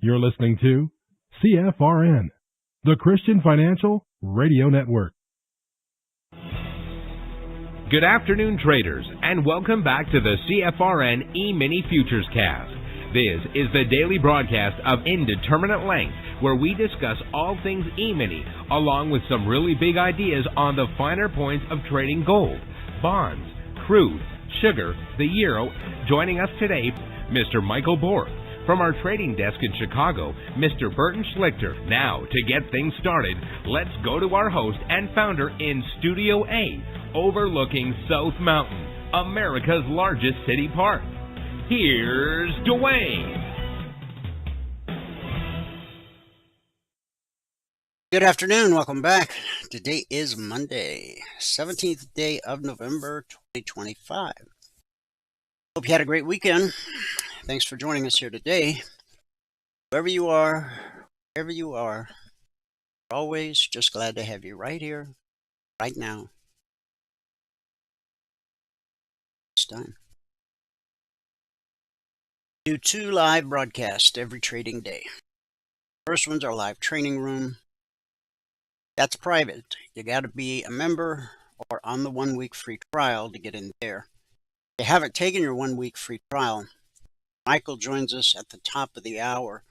You're listening to CFRN, the Christian Financial Radio Network. Good afternoon, traders, and welcome back to the CFRN Emini Futures Cast. This is the daily broadcast of Indeterminate Length, where we discuss all things Emini, along with some really big ideas on the finer points of trading gold, bonds, crude, sugar, the euro. Joining us today, Mr. Michael Borg. From our trading desk in Chicago, Mr. Burton Schlichter. Now, to get things started, let's go to our host and founder in Studio A, overlooking South Mountain, America's largest city park. Here's Dwayne. Good afternoon. Welcome back. Today is Monday, 17th day of November, 2025. Hope you had a great weekend. Thanks for joining us here today. Wherever you are, always just glad to have you right here, right now. It's time. Do 2 live broadcasts every trading day. First one's our live training room. That's private. You got to be a member or on the 1-week free trial to get in there. If you haven't taken your 1-week free trial, Michael joins us at the top of the hour.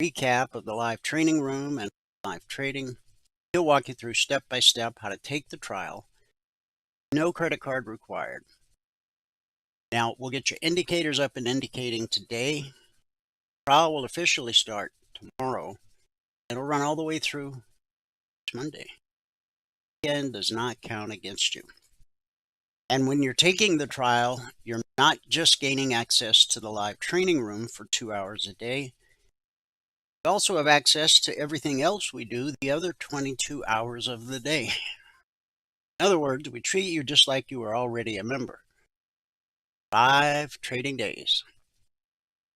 Recap of the live training room and live trading. He'll walk you through step by step how to take the trial. No credit card required. Now, we'll get your indicators up and indicating today. Trial will officially start tomorrow. It'll run all the way through Monday. Weekend does not count against you. And when you're taking the trial, you're not just gaining access to the live training room for 2 hours a day. You also have access to everything else we do the other 22 hours of the day. In other words, we treat you just like you are already a member. 5 trading days.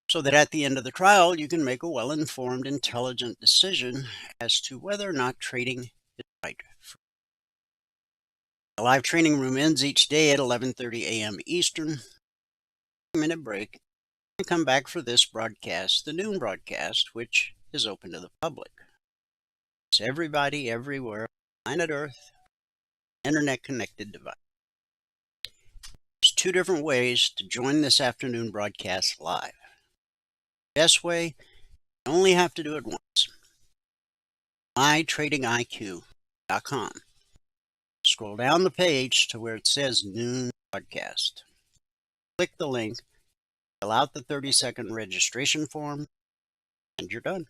So that at the end of the trial, you can make a well-informed, intelligent decision as to whether or not trading is right for you. The live training room ends each day at 11:30 a.m. Eastern. 2-minute break. And come back for this broadcast, the noon broadcast, which is open to the public. It's everybody, everywhere, planet Earth, internet-connected device. There's 2 different ways to join this afternoon broadcast live. Best way, you only have to do it once. mytradingiq.com. Scroll down the page to where it says noon broadcast. Click the link, fill out the 30-second registration form, and you're done.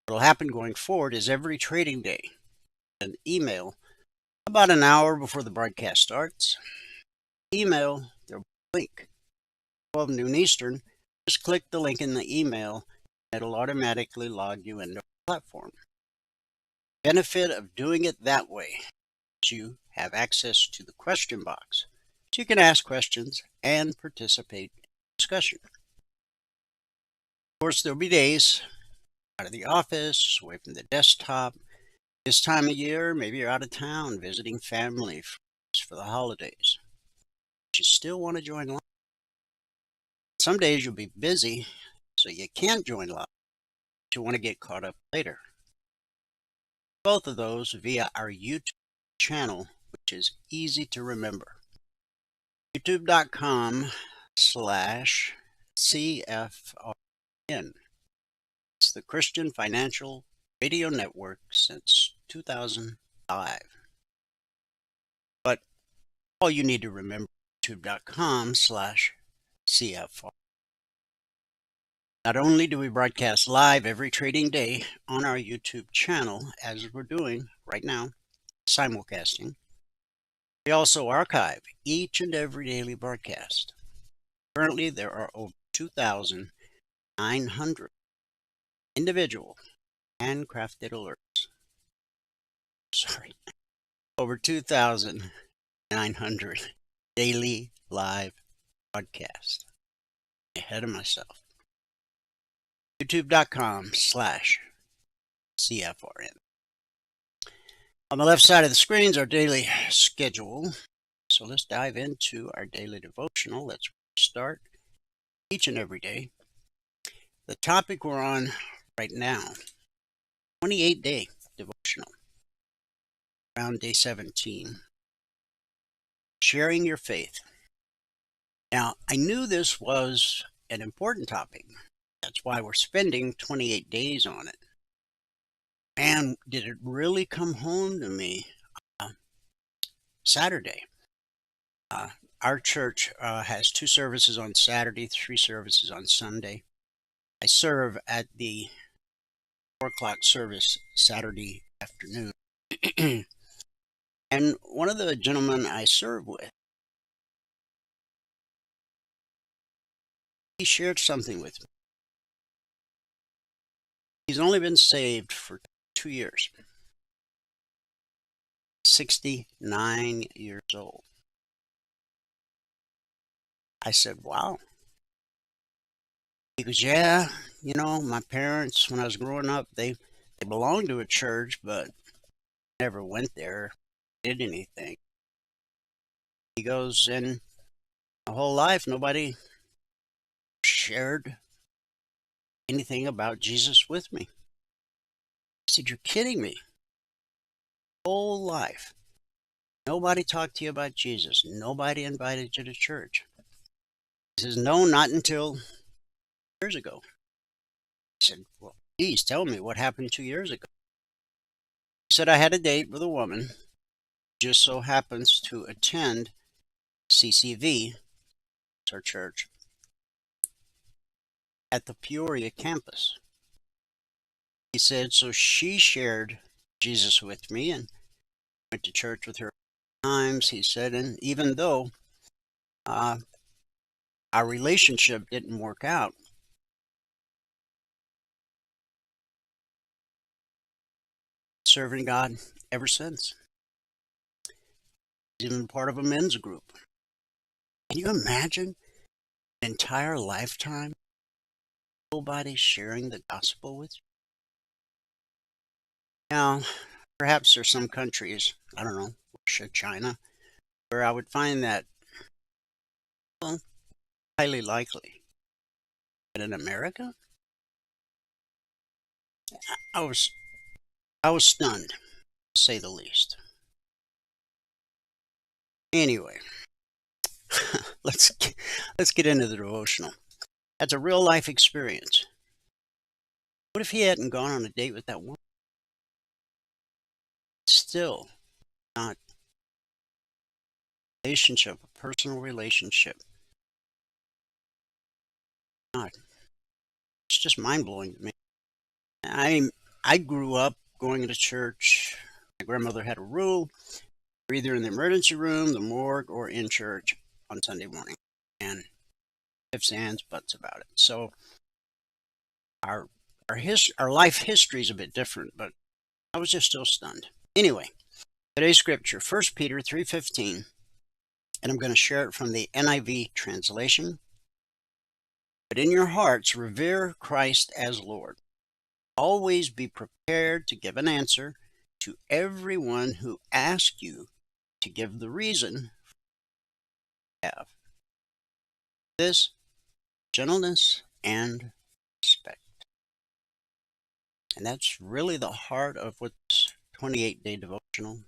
What will happen going forward is every trading day, an email about an hour before the broadcast starts. Email, there will be a link. 12 noon Eastern, just click the link in the email, and it'll automatically log you into the platform. The benefit of doing it that way is you have access to the question box, so you can ask questions and participate in discussion. Of course, there'll be days out of the office, away from the desktop. This time of year, maybe you're out of town visiting family for the holidays. But you still want to join live. Some days you'll be busy, so you can't join live. But you want to get caught up later. Both of those via our YouTube channel, which is easy to remember. youtube.com/CFRN. It's the Christian Financial Radio Network since 2005. But all you need to remember is youtube.com/CFRN. Not only do we broadcast live every trading day on our YouTube channel, as we're doing right now, simulcasting, we also archive each and every daily broadcast. Currently, there are over 2,900 individual handcrafted alerts. Over 2,900 daily live broadcasts. Ahead of myself. youtube.com/CFRN. On the left side of the screen is our daily schedule. So let's dive into our daily devotional. Let's start each and every day. The topic we're on right now, 28-day devotional, around day 17, sharing your faith. Now, I knew this was an important topic. That's why we're spending 28 days on it. And did it really come home to me Saturday? Our church has 2 services on Saturday, 3 services on Sunday. I serve at the 4 o'clock service Saturday afternoon. And one of the gentlemen I serve with, he shared something with me. He's only been saved for 2 years. 69 years old. I said, wow. He goes, yeah, my parents, when I was growing up, they belonged to a church, but never went there, did anything. He goes, and my whole life, nobody shared anything about Jesus with me. I said, you're kidding me. Whole life. Nobody talked to you about Jesus. Nobody invited you to church. He says, no, not until years ago. I said, well, please tell me what happened 2 years ago. He said, I had a date with a woman, just so happens to attend CCV, it's our church, at the Peoria campus. He said, so she shared Jesus with me and went to church with her times, he said, and even though our relationship didn't work out, serving God ever since. He's even part of a men's group. Can you imagine an entire lifetime nobody sharing the gospel with you? Now, perhaps there's some countries, I don't know, Russia, China, where I would find that, well, highly likely. But in America, I was stunned, to say the least. Anyway, let's get into the devotional. That's a real life experience. What if he hadn't gone on a date with that woman? Still not a relationship, a personal relationship. Not. It's just mind-blowing to me. I grew up going to church. My grandmother had a rule: you're either in the emergency room, the morgue, or in church on Sunday morning. And ifs, ands, buts about it. So our life history is a bit different, but I was just still stunned. Anyway, today's scripture, 1 Peter 3:15, and I'm going to share it from the NIV translation. But in your hearts, revere Christ as Lord. Always be prepared to give an answer to everyone who asks you to give the reason you have. This, gentleness and respect. And that's really the heart of what's 28-day devotional.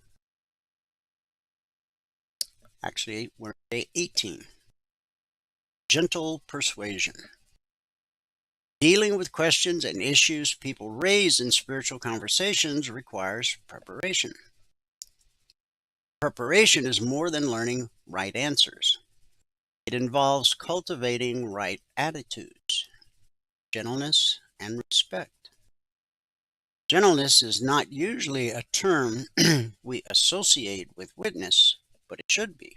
Actually, we're at day 18. Gentle persuasion. Dealing with questions and issues people raise in spiritual conversations requires preparation. Preparation is more than learning right answers. It involves cultivating right attitudes, gentleness, and respect. Gentleness is not usually a term we associate with witness, but it should be.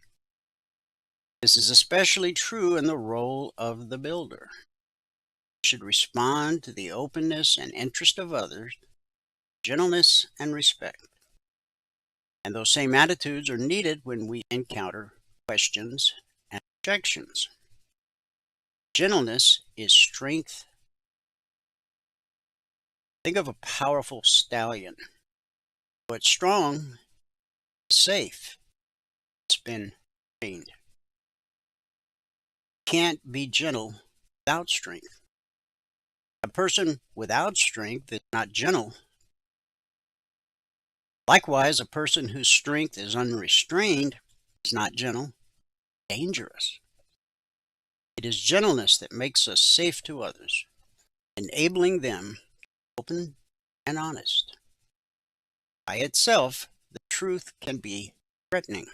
This is especially true in the role of the builder. Should respond to the openness and interest of others, gentleness and respect. And those same attitudes are needed when we encounter questions and objections. Gentleness is strength. Think of a powerful stallion. But strong, safe. It's been trained. Can't be gentle without strength. A person without strength is not gentle. Likewise, a person whose strength is unrestrained is not gentle, dangerous. It is gentleness that makes us safe to others, enabling them to be open and honest. By itself, the truth can be threatening.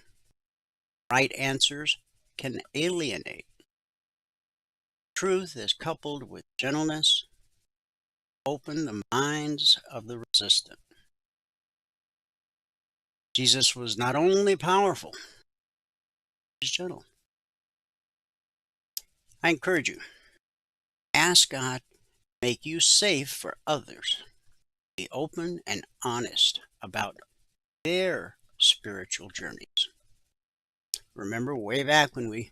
Right answers can alienate. Truth is coupled with gentleness, open the minds of the resistant. Jesus was not only powerful, he was gentle. I encourage you, ask God to make you safe for others. Be open and honest about their spiritual journeys. Remember way back when we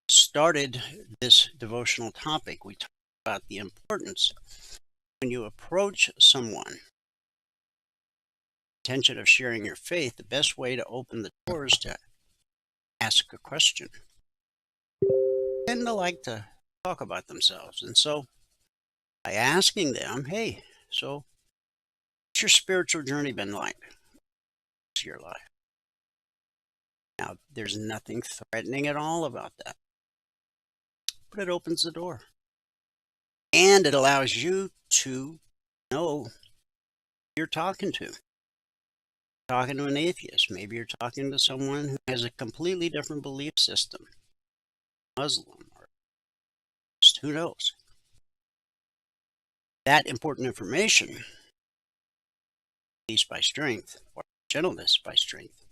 started this devotional topic, we talked about the importance when you approach someone, intention of sharing your faith, the best way to open the door is to ask a question. They tend to like to talk about themselves. And so by asking them, hey, so what's your spiritual journey been like? What's your life? Now, there's nothing threatening at all about that. But it opens the door. And it allows you to know who you're talking to. Talking to an atheist. Maybe you're talking to someone who has a completely different belief system. Muslim or just who knows. That important information, at least by strength, or gentleness by strength,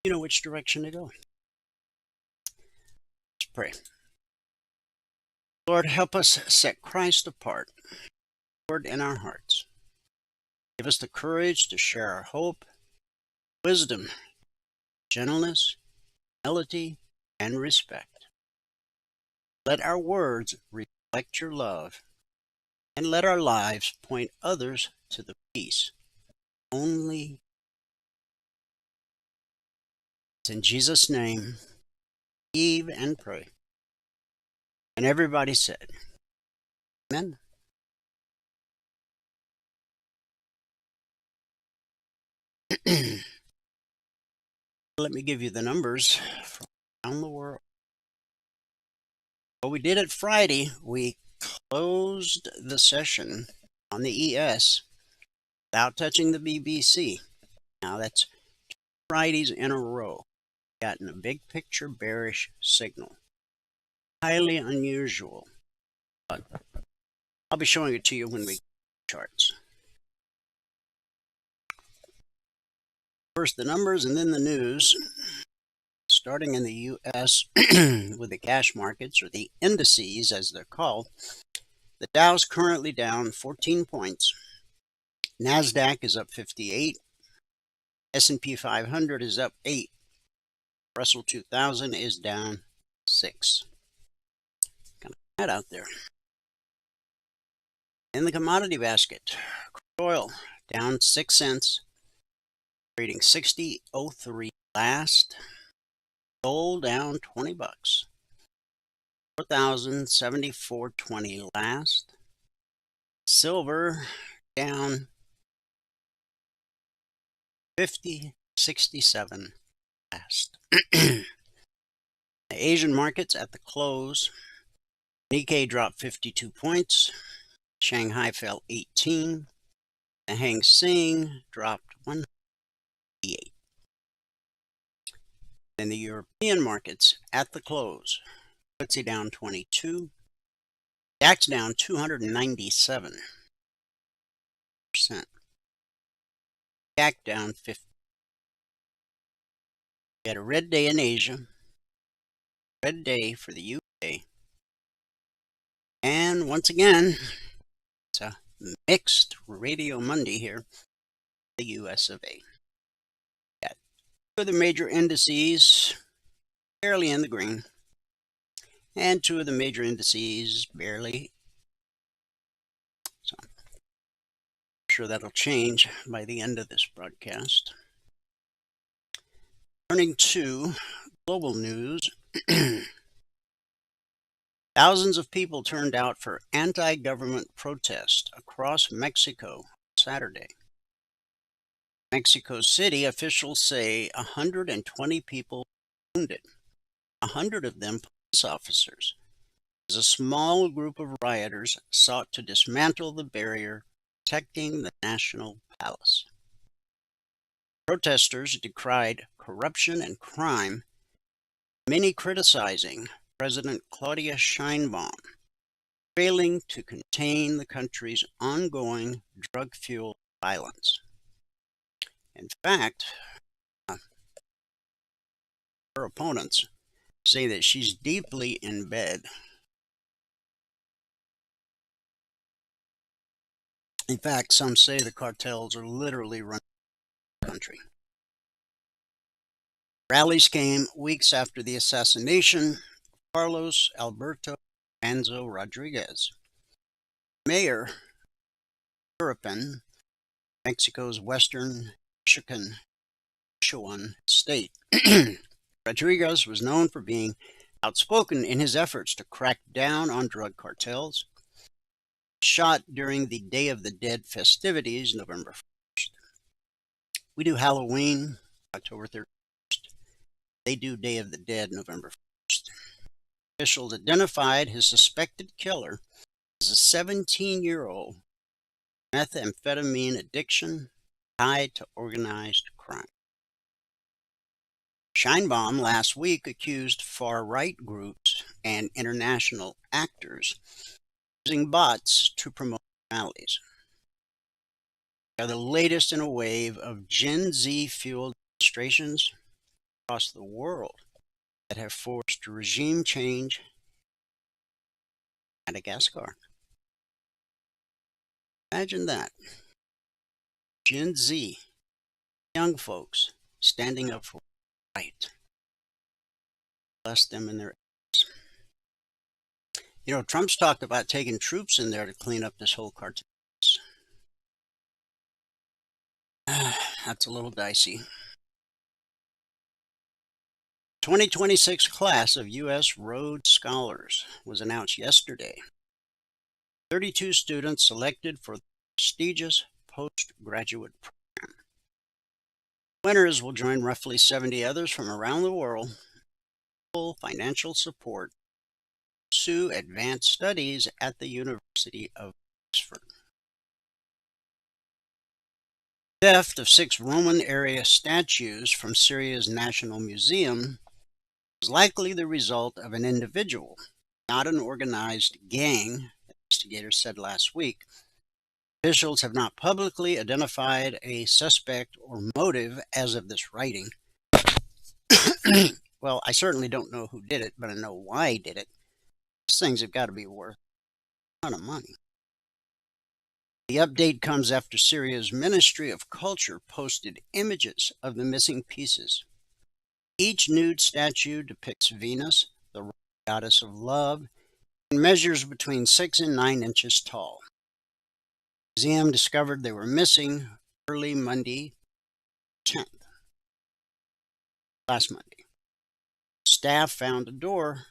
you know which direction to go. Let's pray. Lord, help us set Christ apart, Lord, in our hearts. Give us the courage to share our hope, wisdom, gentleness, humility, and respect. Let our words reflect your love, and let our lives point others to the peace only. It's in Jesus' name, believe and pray. And everybody said, Amen. Let me give you the numbers from around the world. What we did at Friday, we closed the session on the ES without touching the BBC. Now that's 2 Fridays in a row. Gotten a big picture bearish signal. Highly unusual. But I'll be showing it to you when we get the charts. First the numbers and then the news. Starting in the U.S. with the cash markets, or the indices as they're called. The Dow's currently down 14 points. NASDAQ is up 58. S&P 500 is up 8. Russell 2000 is down 6. Kind of that out there. In the commodity basket, crude oil down 6 cents, trading 60.03 last. Gold down $20, 4,074.20 last. Silver down 50.67 last. The Asian markets at the close, Nikkei dropped 52 points, Shanghai fell 18, the Hang Seng dropped 188. In the European markets at the close, FTSE down 22, DAX down 297%, CAC down 50. We had a red day in Asia, red day for the UK, and once again, it's a mixed Radio Monday here, the US of A. Two of the major indices barely in the green, and two of the major indices barely. So I'm sure that'll change by the end of this broadcast. Turning to global news, Thousands of people turned out for anti-government protest across Mexico Saturday. Mexico City officials say 120 people wounded, 100 of them police officers, as a small group of rioters sought to dismantle the barrier protecting the National Palace. Protesters decried corruption and crime, many criticizing President Claudia Sheinbaum failing to contain the country's ongoing drug-fueled violence. In fact, her opponents say that she's deeply in bed. In fact, some say the cartels are literally running the country. Rallies came weeks after the assassination of Carlos Alberto Manzo Rodriguez, mayor of Uruapan, Mexico's western Michoacan state. Rodriguez was known for being outspoken in his efforts to crack down on drug cartels. Shot during the Day of the Dead festivities, November 1st. We do Halloween, October 31st. They do Day of the Dead, November 1st. Officials identified his suspected killer as a 17-year-old methamphetamine addiction tied to organized crime. Sheinbaum last week accused far-right groups and international actors using bots to promote rallies. They are the latest in a wave of Gen Z-fueled demonstrations across the world that have forced regime change in Madagascar. Imagine that. Gen Z, young folks, standing up for right. Bless them in their efforts. You know, Trump's talked about taking troops in there to clean up this whole cartel. That's a little dicey. 2026 class of U.S. Rhodes Scholars was announced yesterday. 32 students selected for the prestigious postgraduate program. Winners will join roughly 70 others from around the world, full financial support, to pursue advanced studies at the University of Oxford. Theft of 6 Roman-era statues from Syria's National Museum was likely the result of an individual, not an organized gang, investigators said last week. Officials have not publicly identified a suspect or motive as of this writing. Well, I certainly don't know who did it, but I know why he did it. These things have got to be worth a ton of money. The update comes after Syria's Ministry of Culture posted images of the missing pieces. Each nude statue depicts Venus, the goddess of love, and measures between 6 and 9 inches tall. The museum discovered they were missing early Monday 10th, last Monday. Staff found a door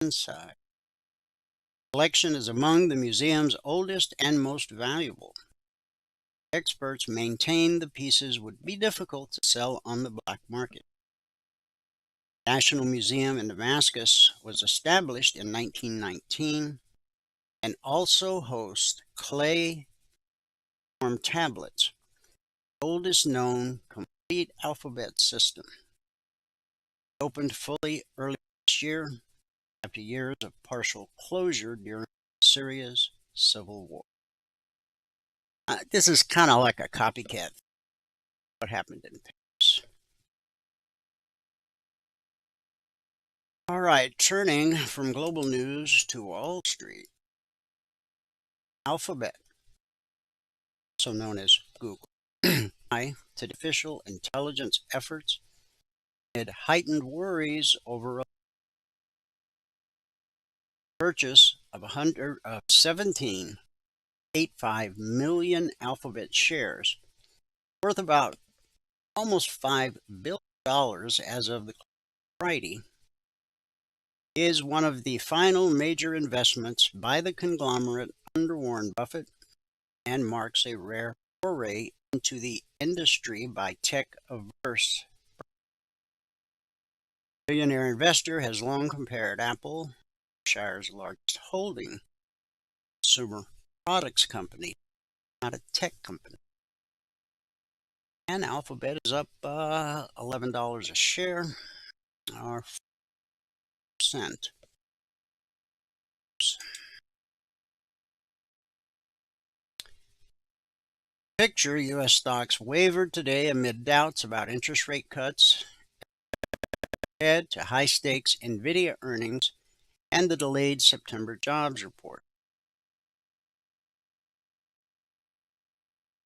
inside. The collection is among the museum's oldest and most valuable. Experts maintain the pieces would be difficult to sell on the black market. The National Museum in Damascus was established in 1919 and also hosts clay form tablets, the oldest known complete alphabet system. It opened fully early this year after years of partial closure during Syria's civil war. This is kind of like a copycat of what happened in Paris. All right, turning from global news to Wall Street. Alphabet, also known as Google, to artificial intelligence efforts amid heightened worries over a purchase of 17.85 million Alphabet shares, worth about almost $5 billion as of the Friday. is one of the final major investments by the conglomerate under Warren Buffett and marks a rare foray into the industry by tech-averse. The billionaire investor has long compared Apple, Berkshire's largest holding, consumer products company, not a tech company. And Alphabet is up $11 a share, or 4%. Picture, U.S. stocks wavered today amid doubts about interest rate cuts, ahead to high-stakes NVIDIA earnings and the delayed September jobs report.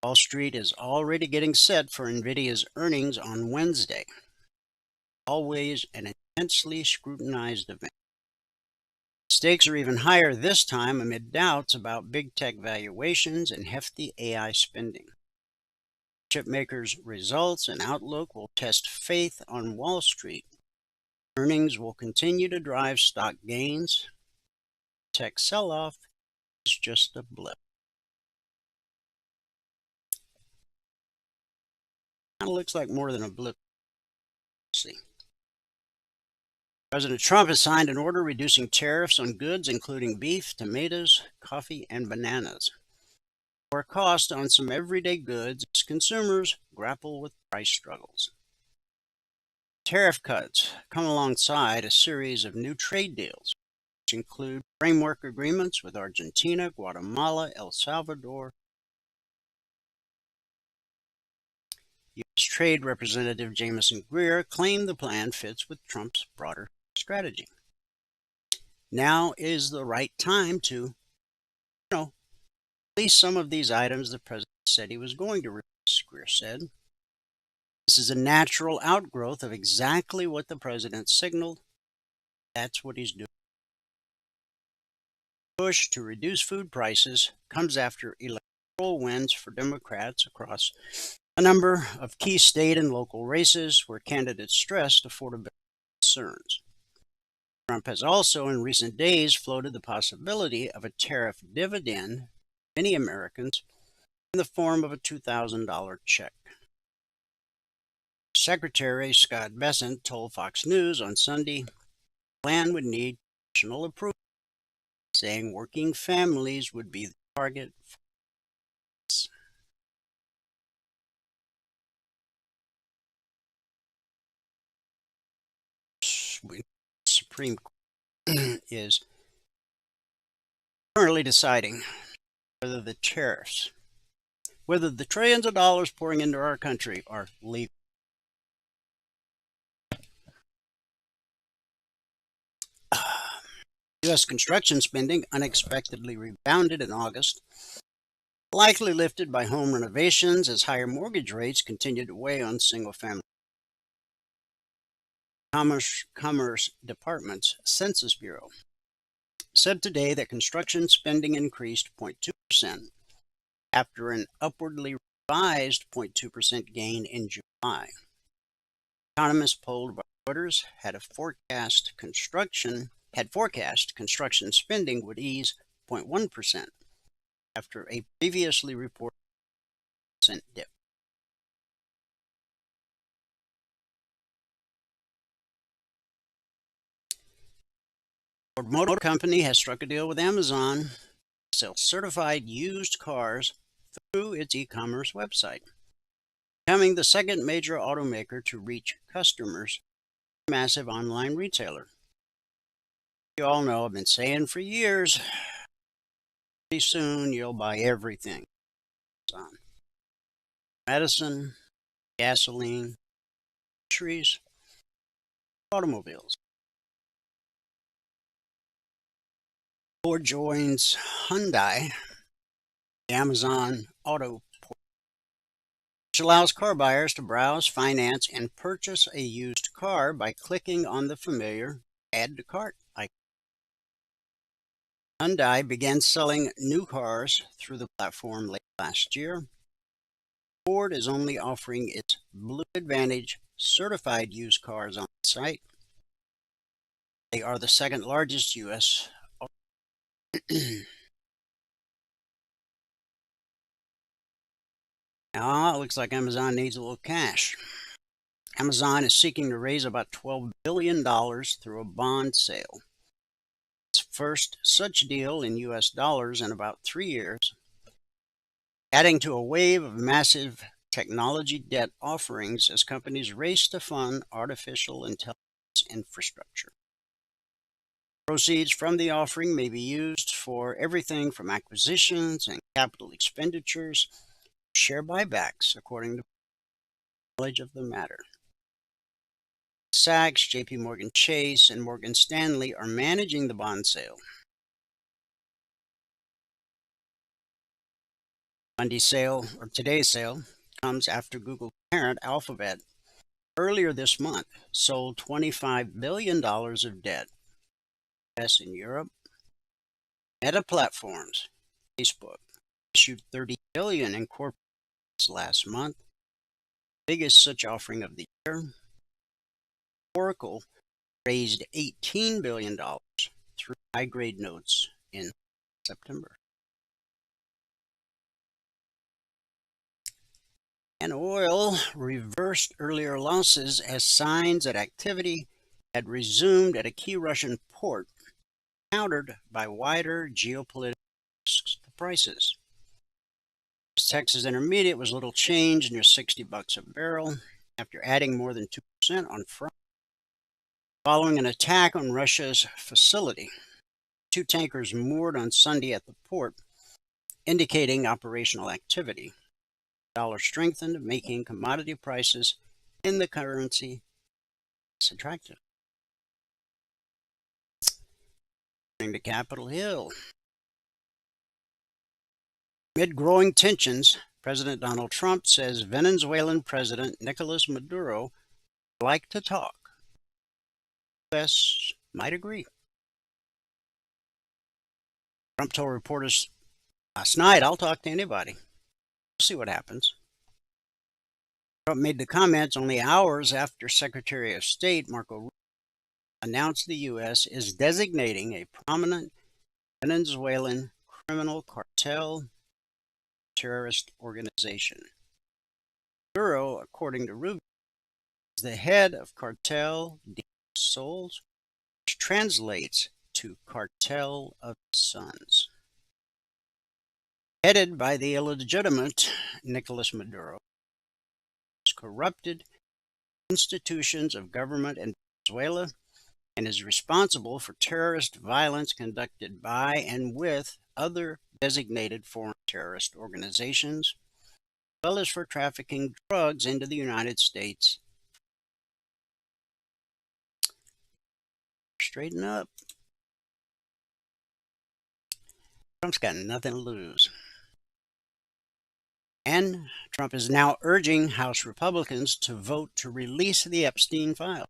Wall Street is already getting set for NVIDIA's earnings on Wednesday. Always an intensely scrutinized event. Stakes are even higher this time amid doubts about big tech valuations and hefty AI spending. Chip makers' results and outlook will test faith on Wall Street. Earnings will continue to drive stock gains. Tech sell-off is just a blip. Kind of looks like more than a blip. Let's see. President Trump has signed an order reducing tariffs on goods including beef, tomatoes, coffee, and bananas, or a cost on some everyday goods as consumers grapple with price struggles. Tariff cuts come alongside a series of new trade deals, which include framework agreements with Argentina, Guatemala, El Salvador. U.S. Trade Representative Jamieson Greer claimed the plan fits with Trump's broader strategy. Now is the right time to, release some of these items the president said he was going to release, Greer said. This is a natural outgrowth of exactly what the president signaled. That's what he's doing. The push to reduce food prices comes after electoral wins for Democrats across a number of key state and local races where candidates stressed affordability concerns. Trump has also in recent days floated the possibility of a tariff dividend for many Americans in the form of a $2,000 check. Secretary Scott Bessent told Fox News on Sunday the plan would need congressional approval, saying working families would be the target for this. Supreme Court is currently deciding whether the trillions of dollars pouring into our country are legal. U.S. construction spending unexpectedly rebounded in August, likely lifted by home renovations as higher mortgage rates continued to weigh on single-family. Commerce Department's Census Bureau said today that construction spending increased 0.2% after an upwardly revised 0.2% gain in July. Economists polled by Reuters had forecast construction spending would ease 0.1% after a previously reported dip. Ford Motor Company has struck a deal with Amazon to sell certified used cars through its e-commerce website, becoming the second major automaker to reach customers, a massive online retailer. You all know I've been saying for years, pretty soon you'll buy everything. Medicine, gasoline, groceries, automobiles. Ford joins Hyundai, the Amazon Auto Port, which allows car buyers to browse, finance, and purchase a used car by clicking on the familiar Add to Cart icon. Hyundai began selling new cars through the platform late last year. Ford is only offering its Blue Advantage certified used cars on the site. They are the second largest U.S. Now, it looks like Amazon needs a little cash. Amazon is seeking to raise about $12 billion through a bond sale. Its first such deal in U.S. dollars in about 3 years, adding to a wave of massive technology debt offerings as companies race to fund artificial intelligence infrastructure. Proceeds from the offering may be used for everything from acquisitions and capital expenditures to share buybacks, according to knowledge of the matter. Sachs, JP Morgan Chase, and Morgan Stanley are managing the bond sale. Monday's sale, or today's sale, comes after Google parent Alphabet earlier this month sold $25 billion of debt. US and Europe. Meta Platforms, Facebook, issued $30 billion in corporate last month, biggest such offering of the year. Oracle raised $18 billion through high-grade notes in September. And oil reversed earlier losses as signs that activity had resumed at a key Russian port, countered by wider geopolitical risks to prices. Texas Intermediate was little change, near $60 a barrel, after adding more than 2% on Friday, following an attack on Russia's facility. 2 tankers moored on Sunday at the port, indicating operational activity. The dollar strengthened, making commodity prices in the currency less attractive. To Capitol Hill. Amid growing tensions, President Donald Trump says Venezuelan President Nicolas Maduro would like to talk. The U.S. might agree. Trump told reporters last night, "I'll talk to anybody. We'll see what happens." Trump made the comments only hours after Secretary of State Marco Rubio announced the U.S. is designating a prominent Venezuelan criminal cartel terrorist organization. Maduro, according to Rubio, is the head of Cartel de Soles, which translates to Cartel of Sons. Headed by the illegitimate Nicolas Maduro, has corrupted institutions of government in Venezuela and is responsible for terrorist violence conducted by and with other designated foreign terrorist organizations, as well as for trafficking drugs into the United States. Straighten up. Trump's got nothing to lose. And Trump is now urging House Republicans to vote to release the Epstein files.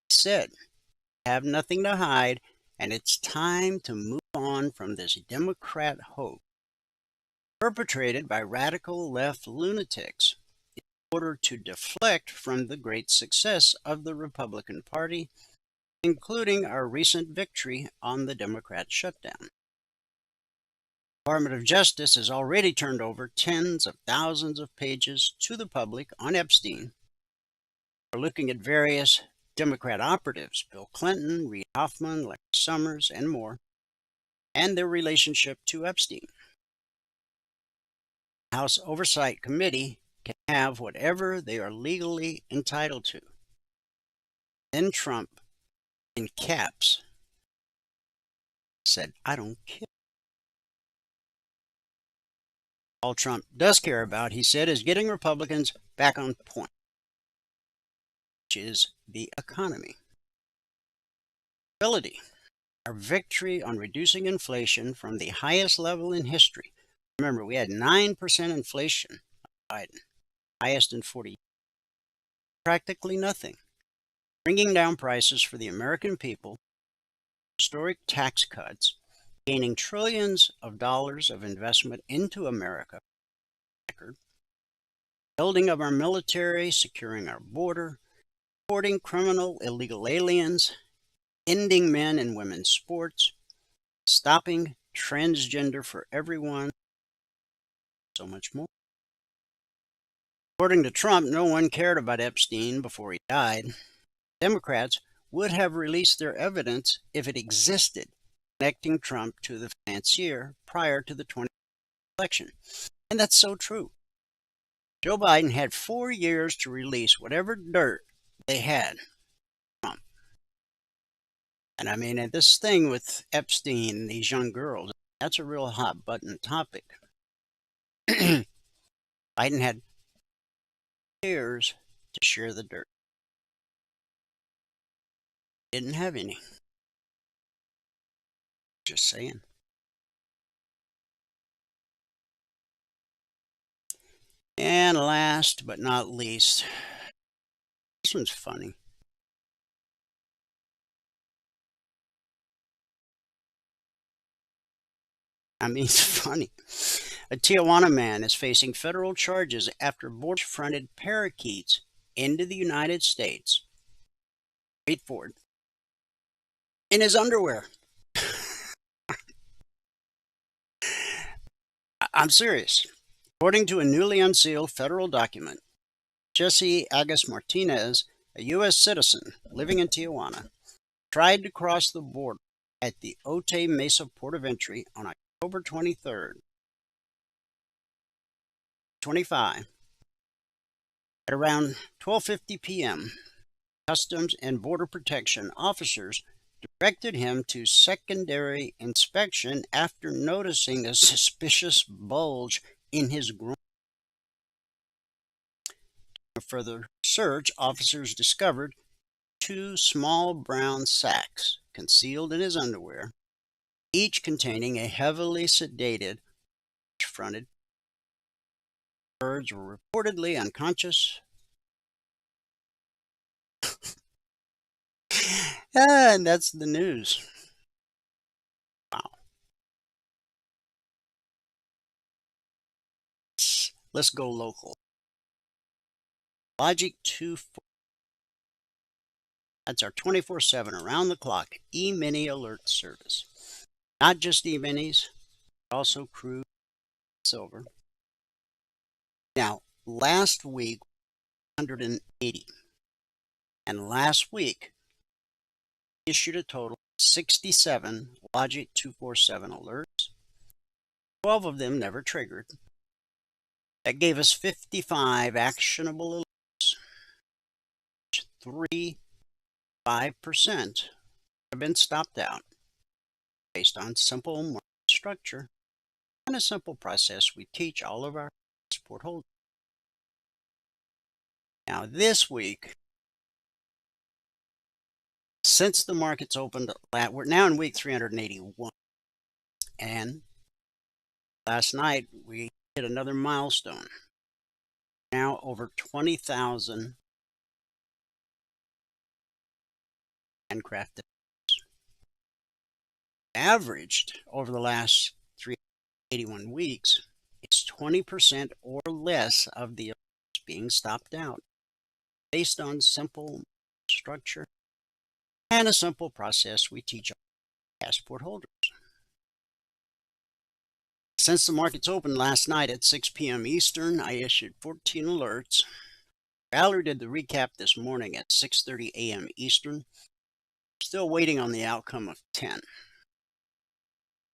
He said, "We have nothing to hide, and it's time to move on from this Democrat hoax perpetrated by radical left lunatics in order to deflect from the great success of the Republican Party, including our recent victory on the Democrat shutdown." The Department of Justice has already turned over tens of thousands of pages to the public on Epstein. We're looking at various Democrat operatives, Bill Clinton, Reid Hoffman, Larry Summers, and more, and their relationship to Epstein. The House Oversight Committee can have whatever they are legally entitled to. Then Trump, in caps, said, "I don't care." All Trump does care about, he said, is getting Republicans back on point, which is the economy. Stability. Our victory on reducing inflation from the highest level in history. Remember, we had 9% inflation under Biden, highest in 40 years. Practically nothing. Bringing down prices for the American people, historic tax cuts, gaining trillions of dollars of investment into America, building of our military, securing our border, supporting criminal illegal aliens, ending men and women's sports, stopping transgender for everyone, so much more. According to Trump, no one cared about Epstein before he died. Democrats would have released their evidence if it existed, connecting Trump to the financier prior to the 2020 election. And that's so true. Joe Biden had 4 years to release whatever dirt they had. Trump. And I mean, and this thing with Epstein and these young girls, that's a real hot button topic. Biden had years to share the dirt. Didn't have any. Just saying. And last but not least, this one's funny. I mean, it's funny. A Tijuana man is facing federal charges after fronted parakeets into the United States. Wait for it. In his underwear. I'm serious. According to a newly unsealed federal document, Jesse Agus Martinez, a U.S. citizen living in Tijuana, tried to cross the border at the Otay Mesa port of entry on October 23rd, 25. At around 12:50 p.m., Customs and Border Protection officers directed him to secondary inspection after noticing a suspicious bulge in his groin. A further search, officers discovered 2 small brown sacks concealed in his underwear, each containing a heavily sedated fronted. Birds were reportedly unconscious. And that's the news. Wow. Let's go local. Logic 2. That's our 24/7 around-the-clock E-mini alert service. Not just E-minis, but also crude silver. Now, last week, 180. And last week, issued a total of 67 Logic 247 alerts. 12 of them never triggered. That gave us 55 actionable alerts. 5% have been stopped out based on simple market structure and a simple process we teach all of our support holders. Now this week, since the markets opened, we're now in week 381, and last night we hit another milestone. Now over 20,000 handcrafted. Averaged over the last 381 weeks, it's 20% or less of the alerts being stopped out based on simple structure and a simple process we teach our passport holders. Since the markets opened last night at 6 p.m. Eastern, I issued 14 alerts. Valerie did the recap this morning at 6:30 a.m. Eastern. Still waiting on the outcome of 10.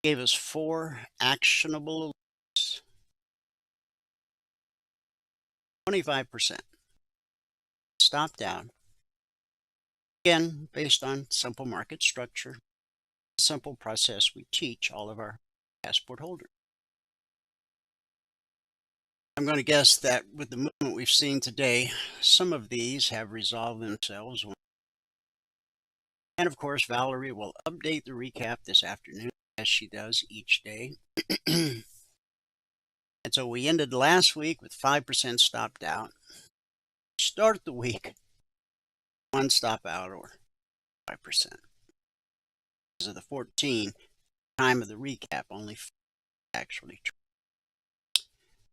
Gave us 4 actionable alerts. 25% stopped out. Again, based on simple market structure, a simple process we teach all of our passport holders. I'm going to guess that with the movement we've seen today, some of these have resolved themselves. And of course, Valerie will update the recap this afternoon, as she does each day. And so we ended last week with 5% stopped out. Start the week, 1 stop out or 5%. Because of the 14, time of the recap, only 4 actually true.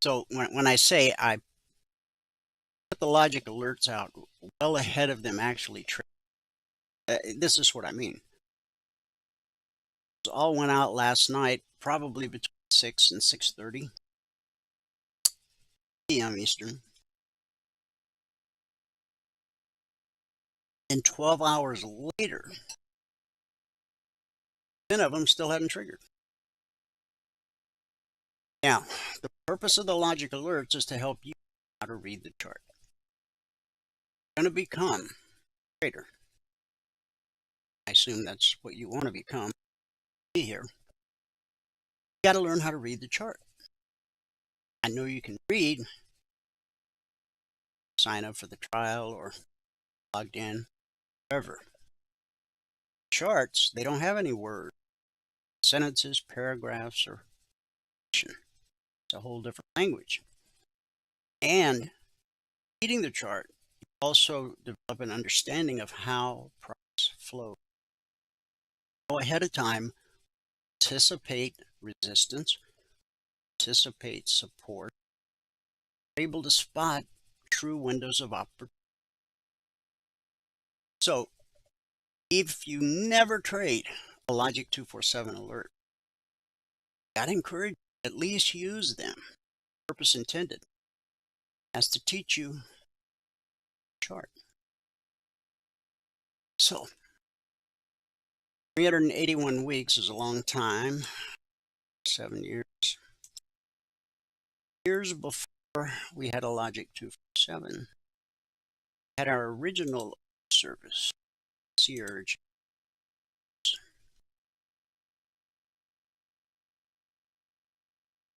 So when I say I put the logic alerts out well ahead of them actually trading, this is what I mean. all went out last night, probably between 6 and 6:30 p.m. Eastern. And 12 hours later, 10 of them still hadn't triggered. Now, the purpose of the logic alerts is to help you how to read the chart. You're going to become a trader. I assume that's what you want to become. Be here. You got to learn how to read the chart. I know you can read, sign up for the trial or logged in, whatever. Charts, they don't have any words, sentences, paragraphs, or it's a whole different language. And reading the chart, you also develop an understanding of how price flows. Go ahead of time, anticipate resistance, anticipate support, able to spot true windows of opportunity. So, if you never trade a Logic 247 alert, I'd encourage you to at least use them. Purpose intended as to teach you chart. So, 381 weeks is a long time. 7 years. Years before we had a Logic 247, we had our original service, Surge.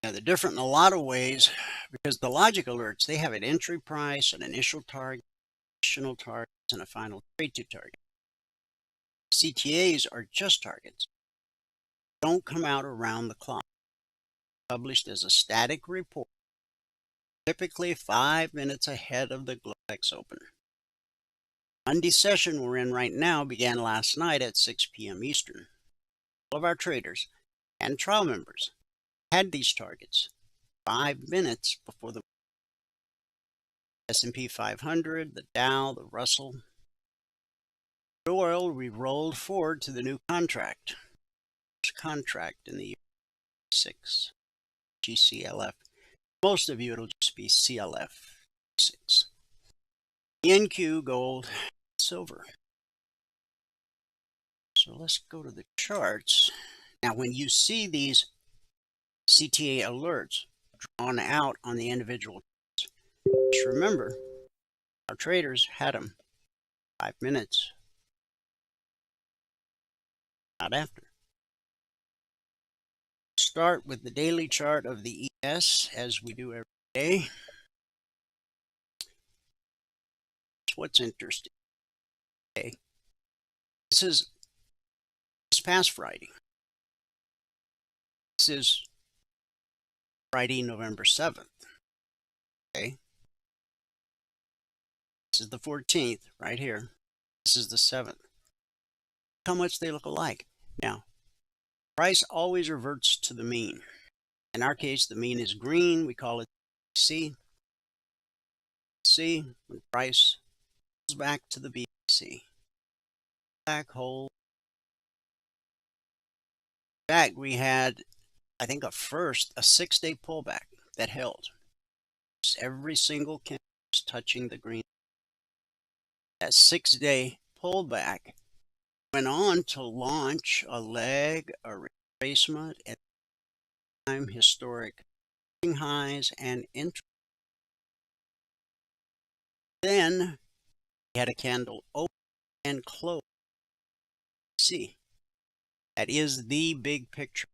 Now, they're different in a lot of ways because the logic alerts, they have an entry price, an initial target, additional targets, and a final trade to target. CTAs are just targets. Don't come out around the clock. Published as a static report, typically 5 minutes ahead of the Globex open. Monday session we're in right now began last night at 6 p.m. Eastern. All of our traders and trial members had these targets 5 minutes before the S&P 500, the Dow, the Russell. The oil, we rolled forward to the new contract. First contract in the year 6, GCLF. Most of you, it'll just be CLF 6. NQ, gold, silver. So let's go to the charts. Now, when you see these CTA alerts drawn out on the individual charts, just remember, our traders had them 5 minutes, not after. Start with the daily chart of the ES as we do every day. What's interesting. Okay. This is this past Friday. This is Friday, November 7th. Okay. This is the 14th right here. This is the 7th. How much they look alike. Now, price always reverts to the mean. In our case, the mean is green. We call it C. C, when price goes back to the BC. Back hold. In fact, we had, I think, a 6-day pullback that held. Every single candle was touching the green. That 6-day pullback went on to launch a leg, a retracement, at time historic highs and entry. Then we had a candle open and close. See, that is the big picture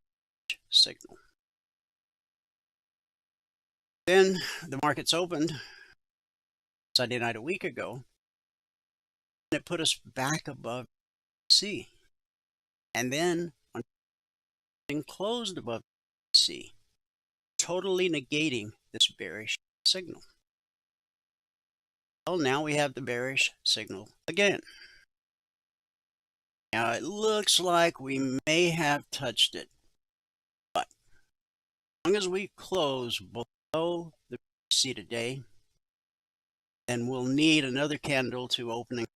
signal. Then the markets opened Sunday night a week ago, and it put us back above C. And then when closed above C, totally negating this bearish signal. Well, now we have the bearish signal again. Now it looks like we may have touched it, but as long as we close below the C today, then we'll need another candle to open and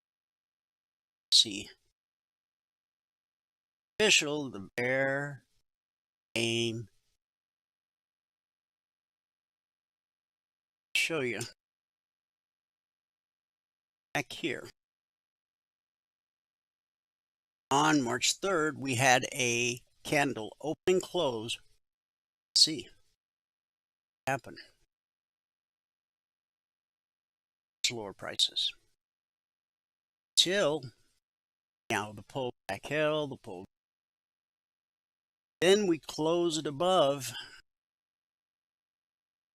C. official, the bear came. Show you back here. On March 3rd, we had a candle open and close. Let's see what happened. Lower prices. Till now, the pullback held, the pull. Then we closed above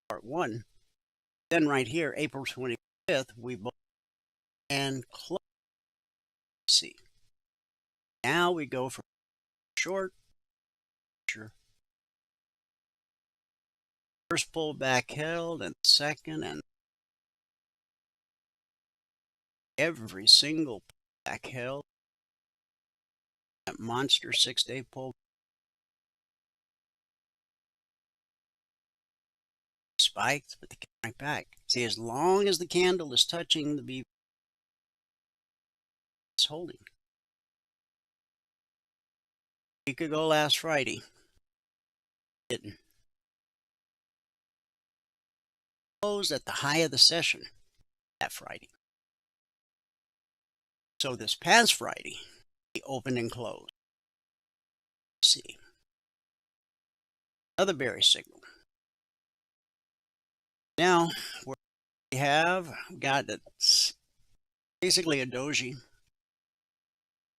part 1. Then right here, April 25th, we bought and closed. See. Now we go from short. First pullback held, and second, and every single pullback held. That monster 6-day pull spiked, but they came right back. See, as long as the candle is touching the B, it's holding. You could go last Friday. Didn't. Closed at the high of the session that Friday. So this past Friday, he opened and closed. Let's see. Another bearish signal. Now, we have got it's basically a doji. Looks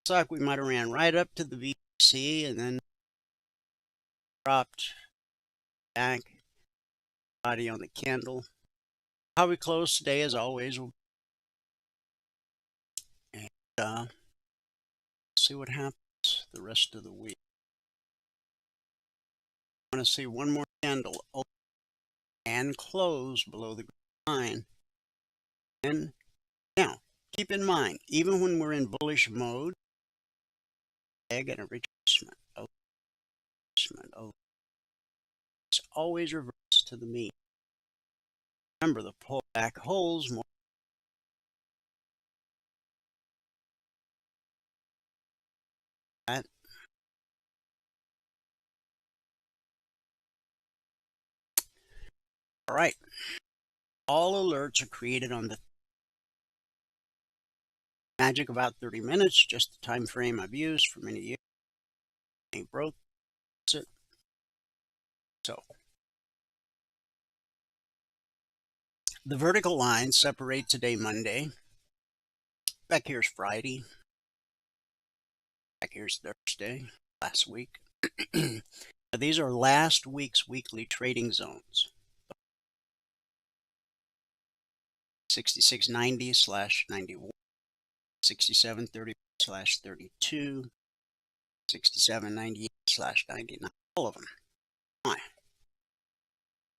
like we might have ran right up to the VC and then dropped back. Body on the candle. How we close today, as always, and see what happens the rest of the week. I want to see one more candle open and close below the line. And now, keep in mind, even when we're in bullish mode, egg and a retracement. It's always reversed to the mean. Remember, the pullback holds more. All right. All alerts are created on the magic about 30 minutes, just the time frame I've used for many years. Ain't broke. That's it. So, the vertical lines separate today, Monday. Back here's Friday. Back here's Thursday, last week. These are last week's weekly trading zones. 6690/91, 6730/32, 6798/99, all of them. Why?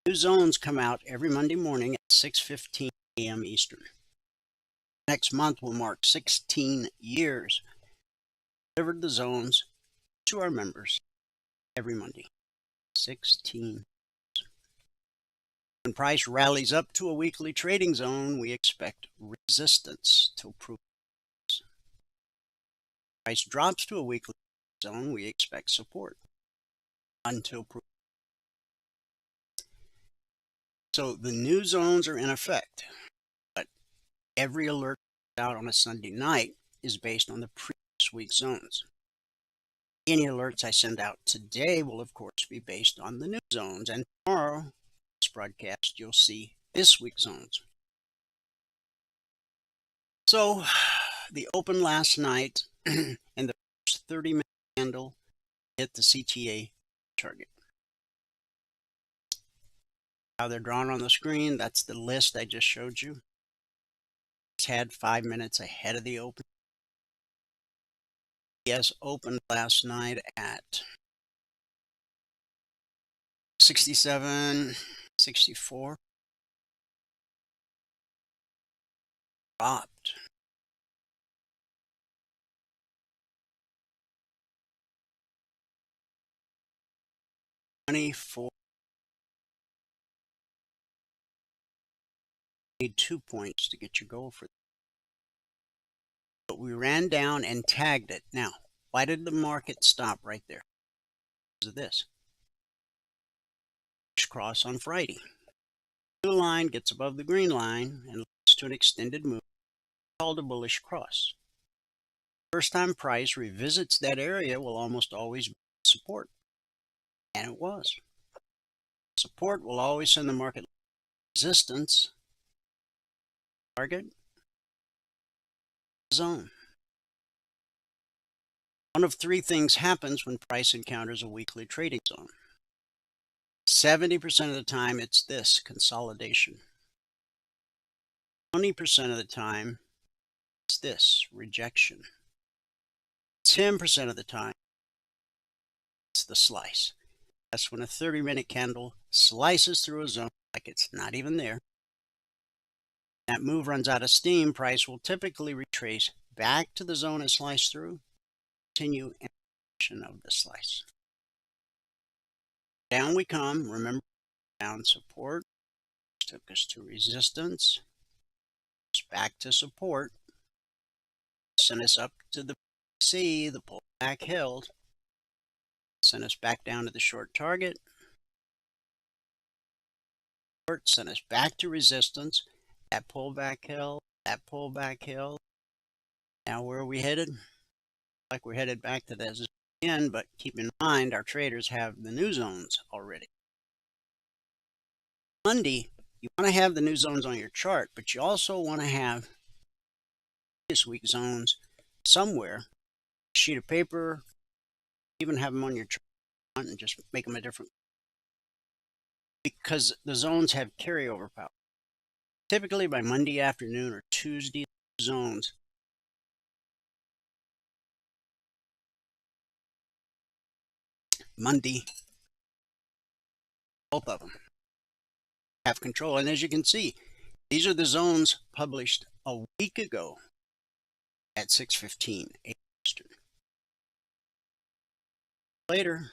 New zones come out every Monday morning at 6:15 a.m. Eastern. Next month will mark 16 years. Delivered the zones to our members every Monday. 16. When price rallies up to a weekly trading zone, we expect resistance till proof. Price drops to a weekly zone, we expect support until proof. So the new zones are in effect, but every alert out on a Sunday night is based on the previous week's zones. Any alerts I send out today will, of course, be based on the new zones, and tomorrow, this broadcast, you'll see this week's zones. So, the open last night and the first 30-minute candle hit the CTA target. How they're drawn on the screen, that's the list I just showed you. It's had 5 minutes ahead of the open. Yes, opened last night at 67.64. Dropped. $24. Need 2 points to get your goal for that. But we ran down and tagged it. Now, Why did the market stop right there? Because of this. Cross on Friday. The blue line gets above the green line and leads to an extended move called a bullish cross. First time price revisits that area will almost always be support. And it was. Support will always send the market resistance, target, zone. One of three things happens when price encounters a weekly trading zone. 70% of the time it's this, consolidation. 20% of the time it's this, rejection. 10% of the time it's the slice. That's when a 30-minute candle slices through a zone like it's not even there. That move runs out of steam, price will typically retrace back to the zone it sliced through, continue in direction of the slice. Down we come. Remember, down support took us to resistance, back to support, sent us up to the C, the pullback held, sent us back down to the short target, sent us back to resistance, that pullback held, that pullback held. Now where are we headed? Like we're headed back to that again, but keep in mind our traders have the new zones already. Monday, you want to have the new zones on your chart, but you also want to have this week zones somewhere. Sheet of paper, even have them on your chart and just make them a different, because the zones have carryover power. Typically by Monday afternoon or Tuesday, zones Monday, both of them have control. And as you can see, these are the zones published a week ago at 6:15 Eastern. Later,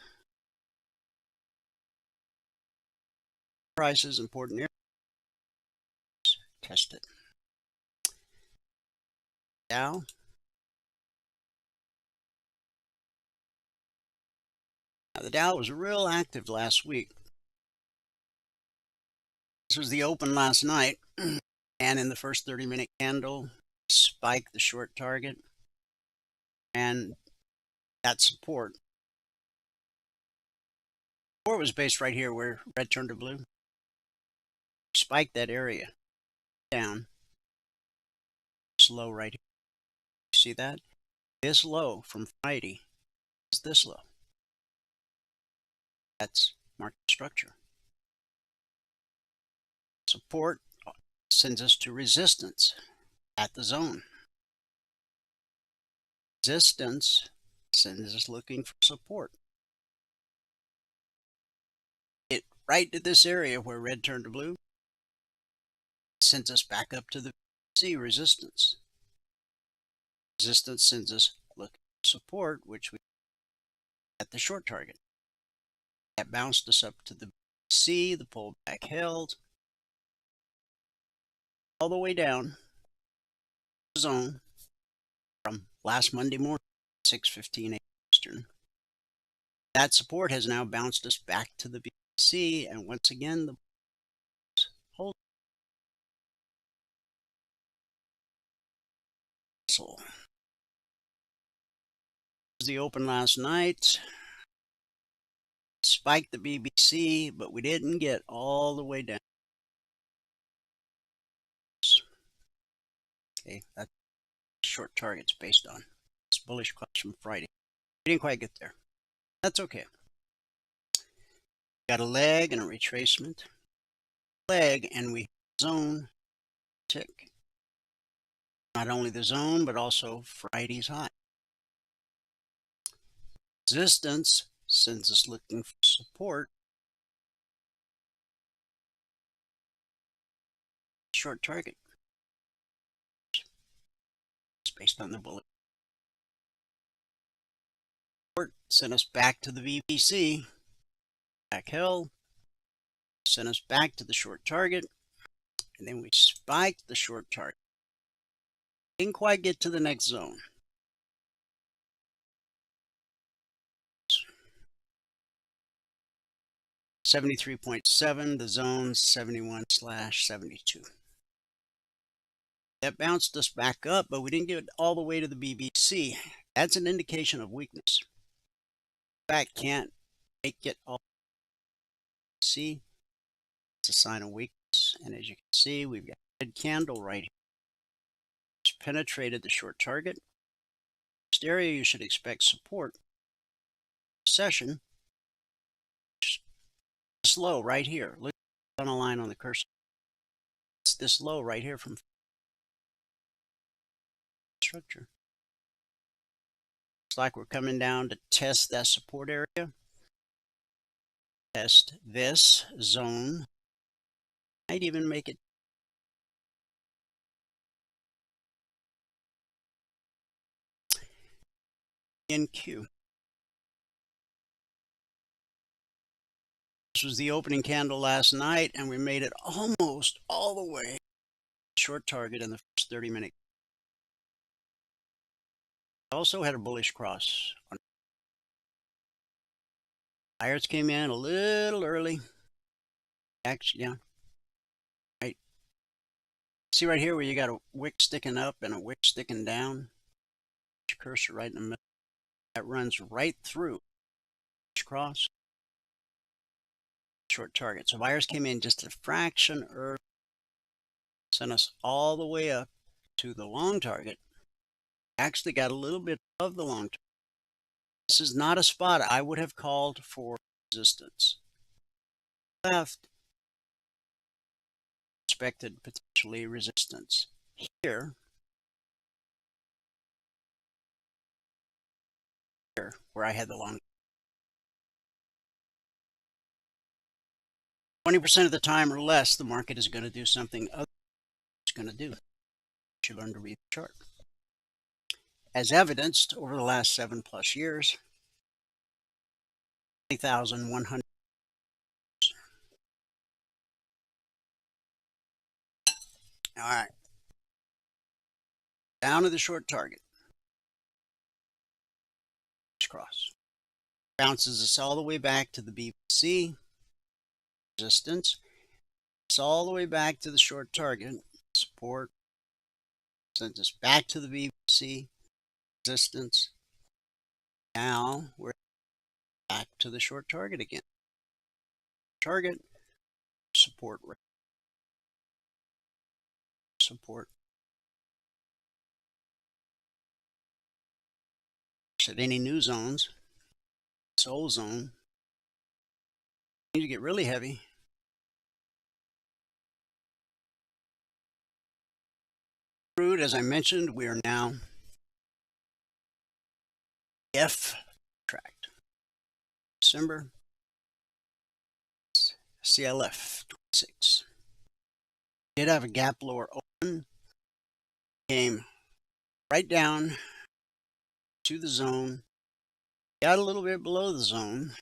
prices, important areas, test it. Dow. Now, the Dow was real active last week. This was the open last night, and in the first 30-minute candle, spiked the short target, and that support. Support was based right here where red turned to blue. Spiked that area down. This low right here. See that? This low from Friday is this low. That's market structure. Support sends us to resistance at the zone. Resistance sends us looking for support. It right to this area where red turned to blue. Sends us back up to the C, resistance. Resistance sends us looking for support, which we at the short target. That bounced us up to the C, the pullback held, all the way down the zone from last Monday morning, 6:15 Eastern. That support has now bounced us back to the BC, and once again the hold. So the open last night, spiked the BBC, but we didn't get all the way down. Okay, that's short targets based on this bullish cross from Friday. We didn't quite get there. That's okay. Got a leg and a retracement. Leg, and we zone tick. Not only the zone, but also Friday's high. Resistance sends us looking for support. Short target. It's based on the bullet. Support sent us back to the VPC. Back held. Sent us back to the short target. And then we spiked the short target. Didn't quite get to the next zone. 73.7, the zone 71/72. That bounced us back up, but we didn't get all the way to the BBC. That's an indication of weakness. Back can't make it all. See, it's a sign of weakness. And as you can see, we've got a red candle right here. It's penetrated the short target. This area you should expect support. Session. This low right here. Look on a line on the cursor. It's this low right here from structure. Looks like we're coming down to test that support area. Test this zone. Might even make it in Q. This was the opening candle last night, and we made it almost all the way short target in the first 30-minute. Also had a bullish cross. Buyers came in a little early. Actually, yeah. Right. See right here where you got a wick sticking up and a wick sticking down? Cursor right in the middle. That runs right through cross. Short target. So buyers came in just a fraction early. Sent us all the way up to the long target. Actually got a little bit above the long target. This is not a spot I would have called for resistance. Left. Expected potentially resistance. Here where I had the long. 20% of the time or less, the market is going to do something other than it's going to do. You should learn to read the chart. As evidenced over the last 7+ years, 20,100. All right. Down to the short target. Cross. Bounces us all the way back to the BBC. Resistance. It's all the way back to the short target. Support. Sends us back to the BBC. Resistance. Now we're back to the short target again. Target. Support. Support. At any new zones, soul zone, need to get really heavy. Crude, as I mentioned, we are now F tracked. December CLF 26. Did have a gap lower open, came right down to the zone, got a little bit below the zone.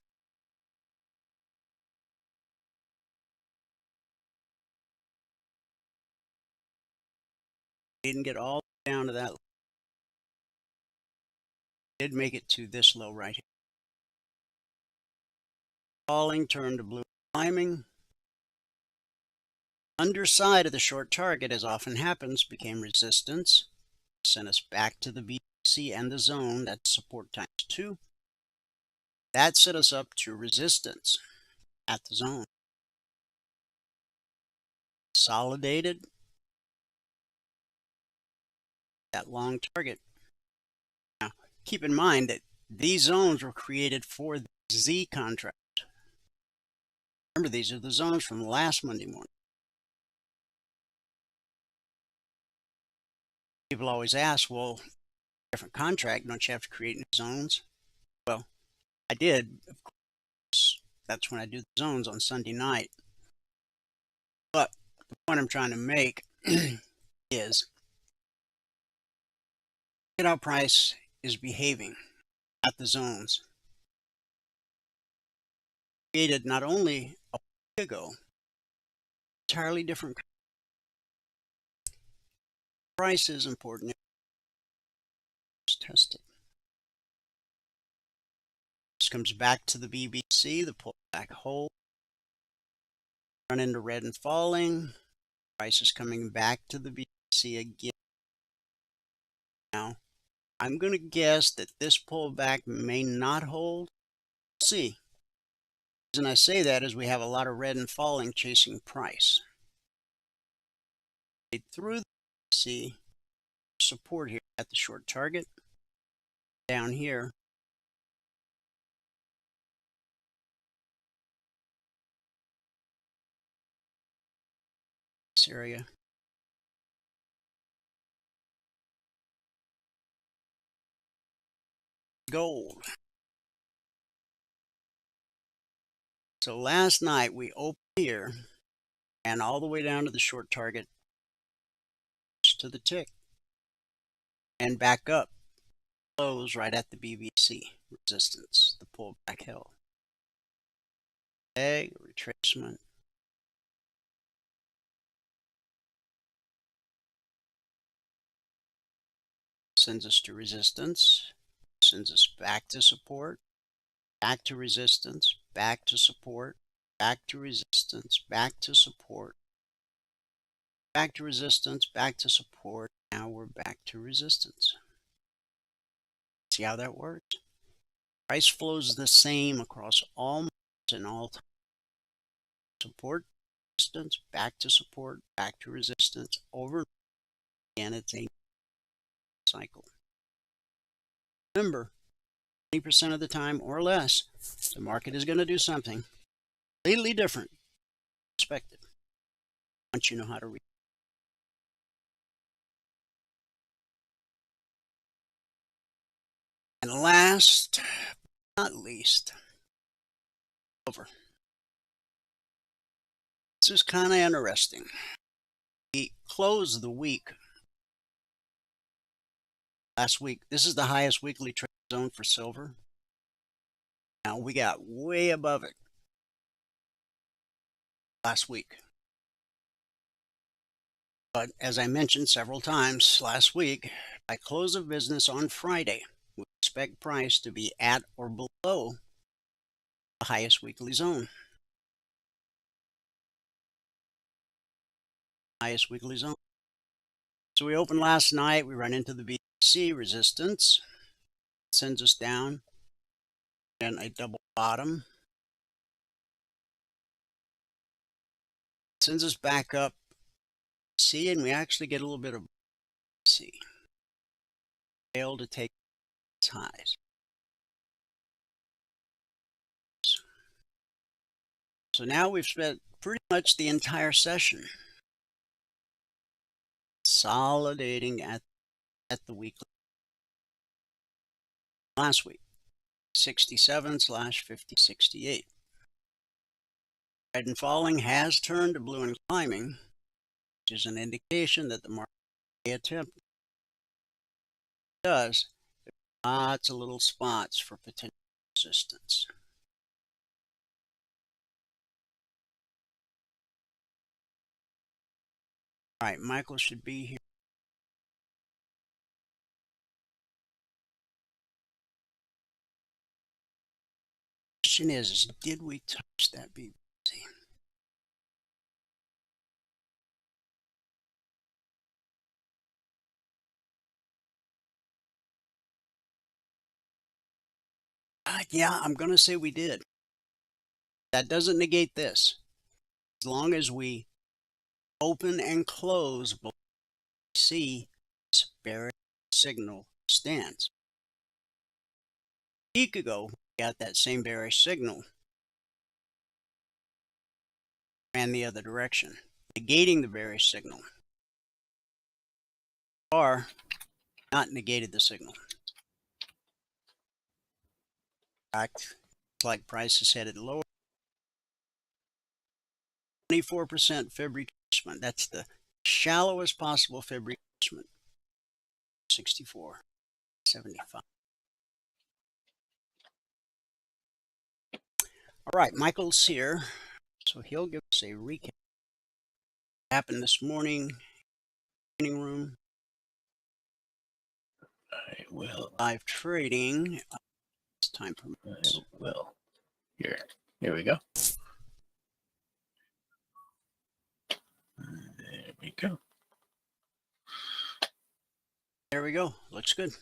Didn't get all the way down to that. Did make it to this low right here. Falling, turned to blue, climbing. Underside of the short target, as often happens, became resistance. Sent us back to the BC and the zone. That's support times 2. That set us up to resistance at the zone. Consolidated that long target. Now, keep in mind that these zones were created for the Z contract. Remember, these are the zones from last Monday morning. People always ask, well, different contract, don't you have to create new zones? Well, I did, of course. That's when I do the zones on Sunday night. But the point I'm trying to make is look at how price is behaving at the zones. Created not only a week ago, entirely different. Price is important. Let's test it. This comes back to the BBC, the pullback hold. Run into red and falling. Price is coming back to the BTC again. Now, I'm going to guess that this pullback may not hold. We'll see. The reason I say that is we have a lot of red and falling chasing price. Through the BTC, support here at the short target. Down here. This area. Gold. So last night we opened here and all the way down to the short target to the tick and back up. Close right at the BBC resistance, the pullback held. Okay, retracement. Sends us to resistance, sends us back to support, back to resistance, back to support, back to resistance, back to support, back to resistance, back to support. Now we're back to resistance. See how that works? Price flows the same across all markets and all times. Support, resistance, back to support, back to resistance, over again. It's a cycle. Remember, 20% of the time or less, the market is going to do something completely different than expected once you know how to read. And last but not least, silver. This is kind of interesting. We closed the week last week. This is the highest weekly trade zone for silver. Now we got way above it last week. But as I mentioned several times last week, by close of business on Friday, we expect price to be at or below the highest weekly zone. Highest weekly zone. So we opened last night. We run into the BTC resistance. It sends us down. And a double bottom. It sends us back up. See, and we actually get a little bit of BTC. Failed to take its highs. So now we've spent pretty much the entire session consolidating at the weekly. Last week, 67/5068. Red and falling has turned to blue and climbing, which is an indication that the market may attempt. It does. There are lots of little spots for potential resistance. All right, Michael should be here. The question is did we touch that BBC? Yeah, I'm going to say we did. That doesn't negate this. As long as we open and close below BTC, this bearish signal stands. A week ago, we got that same bearish signal. Ran the other direction, negating the bearish signal. Or not negated the signal. In fact, it's like price is headed lower. 24% fib retracement. That's the shallowest possible fib retracement. 64.75. All right, Michael's here, so he'll give us a recap. What happened this morning, training room. I will. Live trading. It's time permits. I will. Here we go. There you go. There we go. Looks good.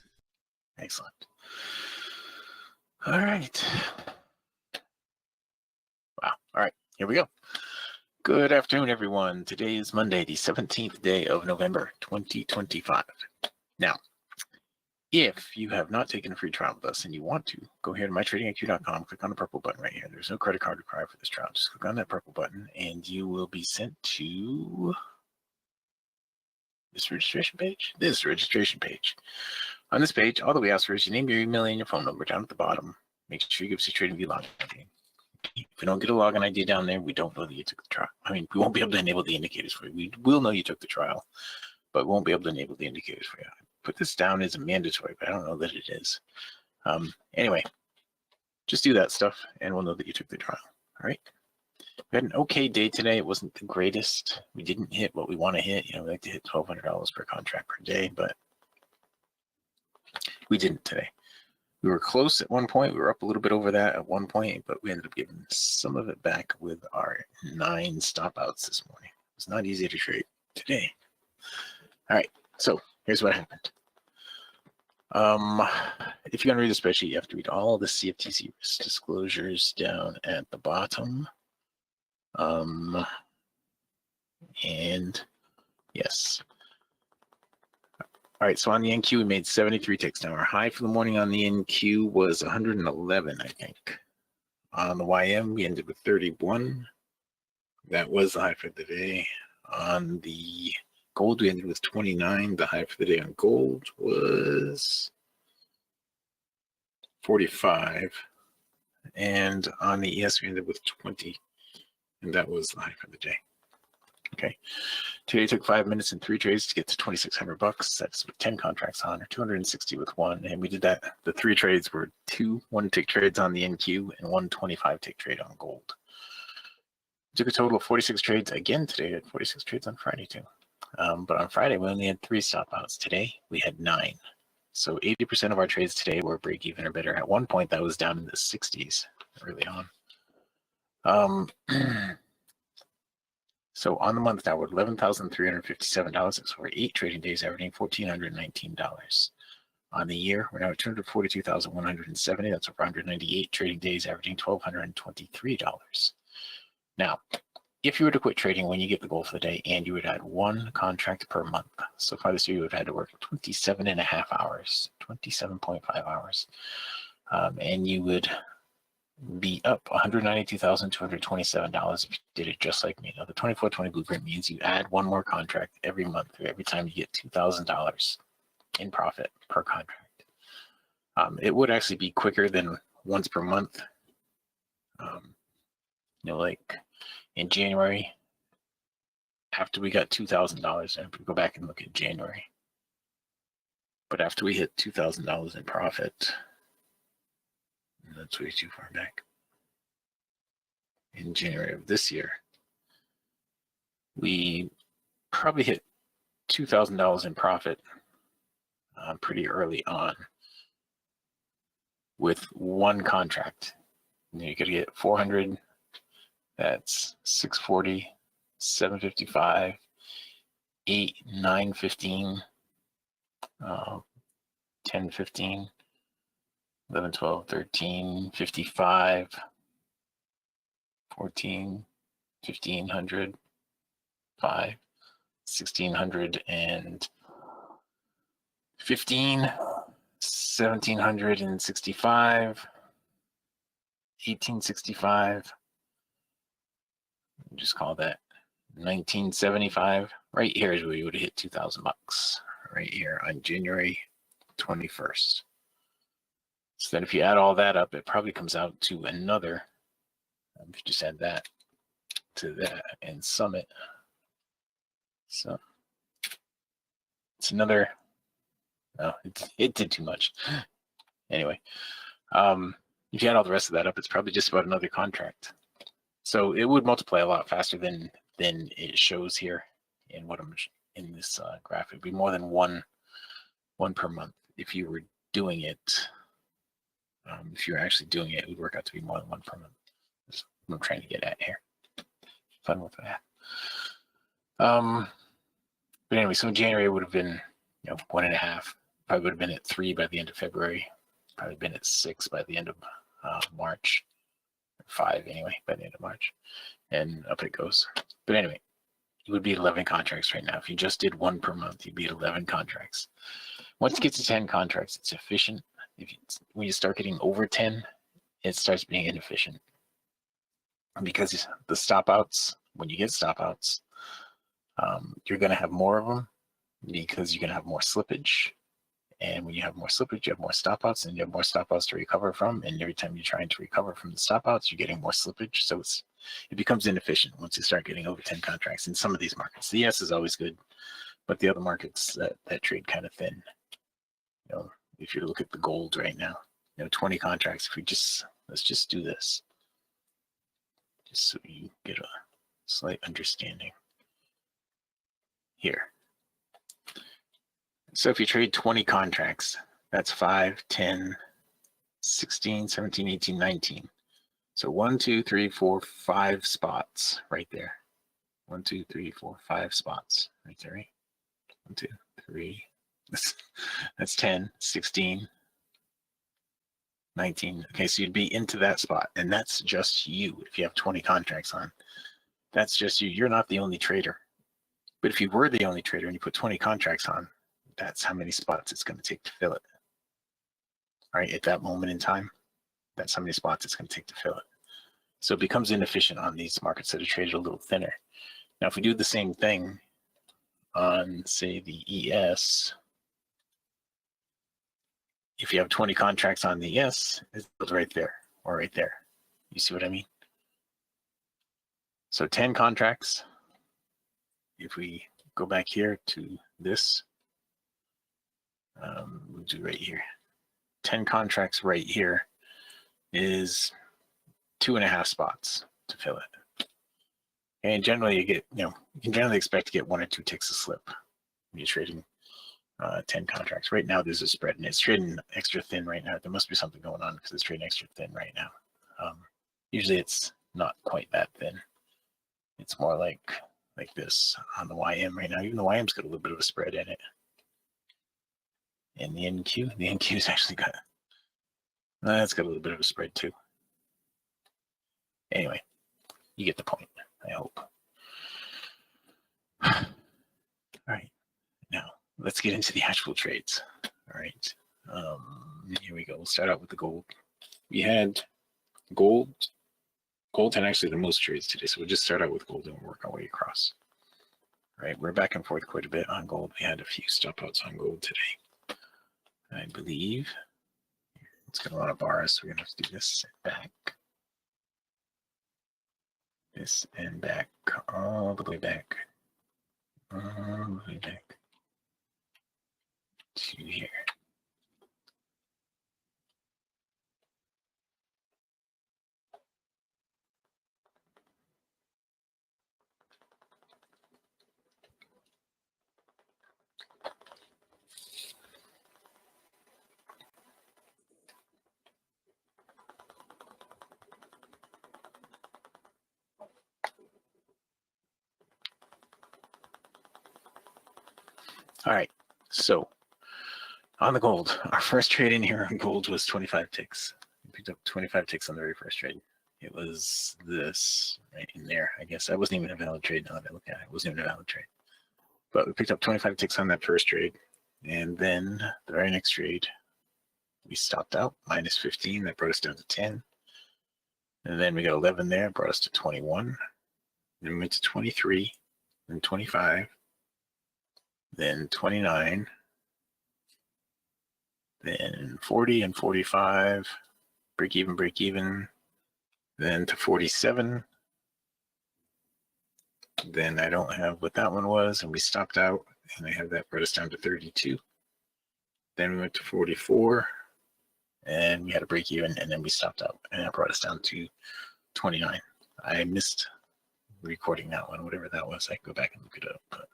Excellent. All right. Wow. All right. Here we go. Good afternoon, everyone. Today is Monday, the 17th day of November, 2025. Now, if you have not taken a free trial with us and you want to, go here to mytradingiq.com, click on the purple button right here. There's no credit card required for this trial. Just click on that purple button and you will be sent to this registration page. This registration page. On this page, all that we ask for is your name, your email, and your phone number down at the bottom. Make sure you give us your TradingView login ID. If we don't get a login ID down there, we don't know that you took the trial. I mean, we won't be able to enable the indicators for you. We will know you took the trial, but we won't be able to enable the indicators for you. I put this down as a mandatory, but I don't know that it is. Anyway, just do that stuff, and we'll know that you took the trial. All right. We had an okay day today. It wasn't the greatest. We didn't hit what we want to hit. You know, we like to hit $1,200 per contract per day, but we didn't today. We were close at one point. We were up a little bit over that at one point, but we ended up giving some of it back with our 9 stop outs this morning. It's not easy to trade today. All right, so here's what happened. If you're going to read the spreadsheet, you have to read all the CFTC risk disclosures down at the bottom. And yes. All right, so on the NQ, we made 73 ticks. Now, our high for the morning on the NQ was 111, I think. On the YM, we ended with 31. That was the high for the day. On the gold, we ended with 29. The high for the day on gold was 45. And on the ES, we ended with 20. And that was the high for the day. Okay. Today took 5 minutes and 3 trades to get to $2,600. That's with 10 contracts on, or 260 with one. And we did that. The 3 trades were 2 1-tick trades on the NQ and 1 25-tick trade on gold. We took a total of 46 trades again today. We had 46 trades on Friday too. But on Friday, we only had 3 stop outs. Today, we had 9. So 80% of our trades today were break even or better. At one point, that was down in the 60s early on. So on the month now, we're $11,357. So we're 8 trading days, averaging $1,419. On the year, we're now at $242,170. That's over 198 trading days, averaging $1,223. Now, if you were to quit trading when you get the goal for the day and you would add 1 contract per month, so far this year you would have had to work 27.5 hours, 27.5 hours, and you would be up $192,227 if you did it just like me. Now, the 24/20 blueprint means you add 1 more contract every month. Every time you get $2,000 in profit per contract. It would actually be quicker than once per month. Like in January, after we got $2,000, and if we go back and look at January, but after we hit $2,000 in profit, that's way too far back. In January of this year, we probably hit $2,000 in profit pretty early on with 1 contract. You could get 400. That's 640, 755, 8, 9, 15, 10, 15. 11, 12, 13, 55, 14, 1,500, 5, 1,615, 1,765, 1,865. Just call that 1,975. Right here is where you would have hit $2,000. Right here on January 21st. So then if you add all that up, it probably comes out to another, if you just add that to that and sum it. So it's another, no, it did too much. Anyway, if you add all the rest of that up, it's probably just about another contract. So it would multiply a lot faster than it shows here in what I'm in this graph. It'd be more than one per month if you were doing it. If you're actually doing it, it would work out to be more than 1 per month. That's what I'm trying to get at here. Fun with that. But anyway, so in January it would have been, 1.5. Probably would have been at 3 by the end of February. Probably been at 6 by the end of March. 5 anyway by the end of March, and up it goes. But anyway, it would be 11 contracts right now. If you just did one per month, you'd be at 11 contracts. Once it gets to 10 contracts, it's efficient. When you start getting over 10, it starts being inefficient, because the stop outs, when you get stop outs, you're going to have more of them because you're going to have more slippage. And when you have more slippage, you have more stop outs, and you have more stop outs to recover from. And every time you're trying to recover from the stop outs, you're getting more slippage. So it becomes inefficient once you start getting over 10 contracts in some of these markets. The ES is always good, but the other markets that trade kind of thin. If you look at the gold right now, 20 contracts. Let's just do this, just so you get a slight understanding here. So if you trade 20 contracts, that's 5, 10, 16, 17, 18, 19. So 1, 2, 3, 4, 5 spots right there. 1, 2, 3, 4, 5 spots right there. Right? 1, 2, 3. That's 10, 16, 19. Okay, so you'd be into that spot, and that's just you. If you have 20 contracts on, that's just you. You're not the only trader. But if you were the only trader and you put 20 contracts on, that's how many spots it's going to take to fill it. All right, at that moment in time, that's how many spots it's going to take to fill it. So it becomes inefficient on these markets that are traded a little thinner. Now, if we do the same thing on, say, the ES, if you have 20 contracts on the ES, it's right there or right there. You see what I mean? So 10 contracts. If we go back here to this, we'll do right here. 10 contracts right here is 2.5 spots to fill it. And generally you get, you can generally expect to get 1 or 2 ticks of slip when you're trading 10 contracts. Right now there's a spread, and it's trading extra thin right now. There must be something going on because it's trading extra thin right now. Usually it's not quite that thin. It's more like this on the YM right now. Even the YM's got a little bit of a spread in it. And the NQ's actually got, that's got a little bit of a spread too. Anyway, you get the point, I hope. All right, now let's get into the actual trades. All right, here we go. We'll start out with the gold. We had gold. Gold had actually the most trades today, so we'll just start out with gold and work our way across. All right, we're back and forth quite a bit on gold. We had a few stop outs on gold today. I believe it's going to want to bar us, so we're going to have to do this and back. This and back, all the way back. All the way back to here. All right, so on the gold, our first trade in here on gold was 25 ticks. We picked up 25 ticks on the very first trade. It was this right in there. I guess that wasn't even a valid trade now that I look at it. It wasn't even a valid trade. But we picked up 25 ticks on that first trade. And then the very next trade, we stopped out, minus 15. That brought us down to 10. And then we got 11 there, brought us to 21. Then we went to 23, then 25. Then 29, then 40 and 45, break even, then to 47. Then I don't have what that one was, and we stopped out, and I have that brought us down to 32. Then we went to 44, and we had a break even, and then we stopped out, and that brought us down to 29. I missed recording that one, whatever that was. I can go back and look it up, but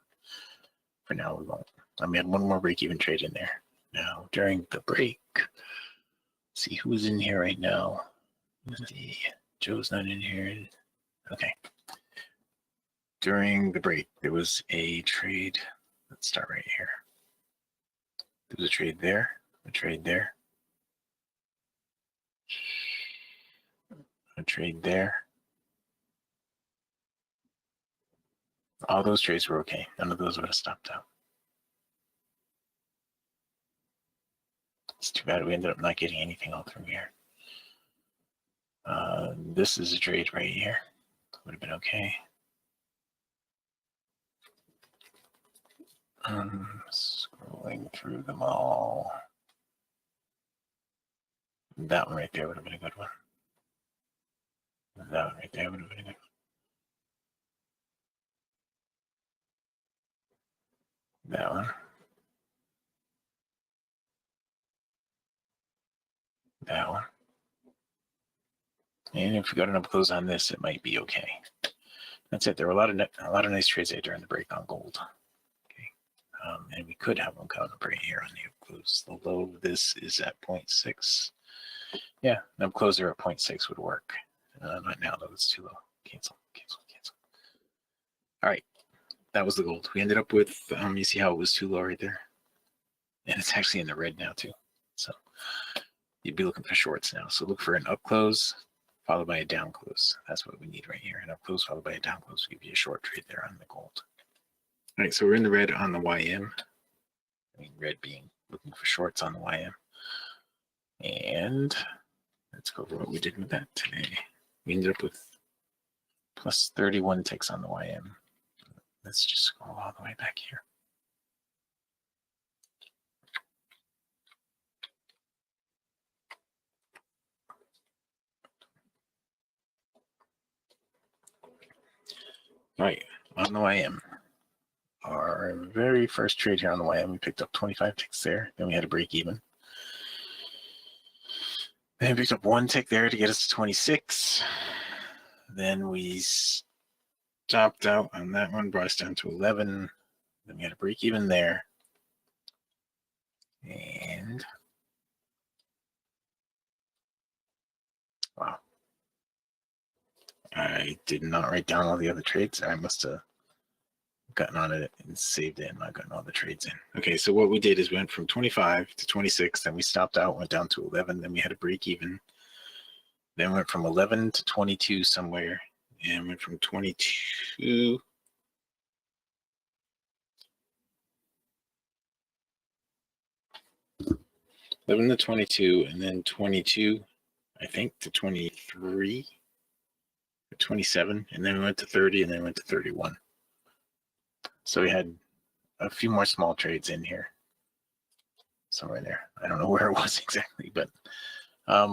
for now, we won't. We had one more break-even trade in there. Now, during the break, see who's in here right now. Let's see, Joe's not in here. Okay. During the break, there was a trade. Let's start right here. There's a trade there, a trade there, a trade there. All those trades were okay. None of those would have stopped out. It's too bad we ended up not getting anything all through here. This is a trade right here. Would have been okay. Scrolling through them all. That one right there would have been a good one. That one right there would have been a good one. That one. That one. And if we got an up close on this, it might be okay. That's it. There were a lot of nice trades there during the break on gold. Okay, and we could have them coming up right here on the up close. The low of this is at 0.6. Yeah, an up close there at 0.6 would work. Not now though. It's too low. Cancel, cancel, cancel. All right, that was the gold. We ended up with. You see how it was too low right there, and it's actually in the red now too. So you'd be looking for shorts now. So look for an up close followed by a down close. That's what we need right here. An up close followed by a down close will give you a short trade there on the gold. All right, so we're in the red on the YM. I mean, red being looking for shorts on the YM. And let's go over what we did with that today. We ended up with plus 31 ticks on the YM. Let's just scroll all the way back here. All right, on the YM. Our very first trade here on the YM, we picked up 25 ticks there. Then we had a break even. Then we picked up 1 tick there to get us to 26. Then we stopped out on that one, brought us down to 11. Then we had a break even there. And wow. I did not write down all the other trades. I must have gotten on it and saved it and not gotten all the trades in. Okay, so what we did is we went from 25 to 26, then we stopped out, went down to 11, then we had a break even. Then went from 11 to 22 somewhere, and went from 22 11 to 22, and then 22, I think, to 23, or 27, and then we went to 30, and then went to 31. So we had a few more small trades in here, somewhere there. I don't know where it was exactly, but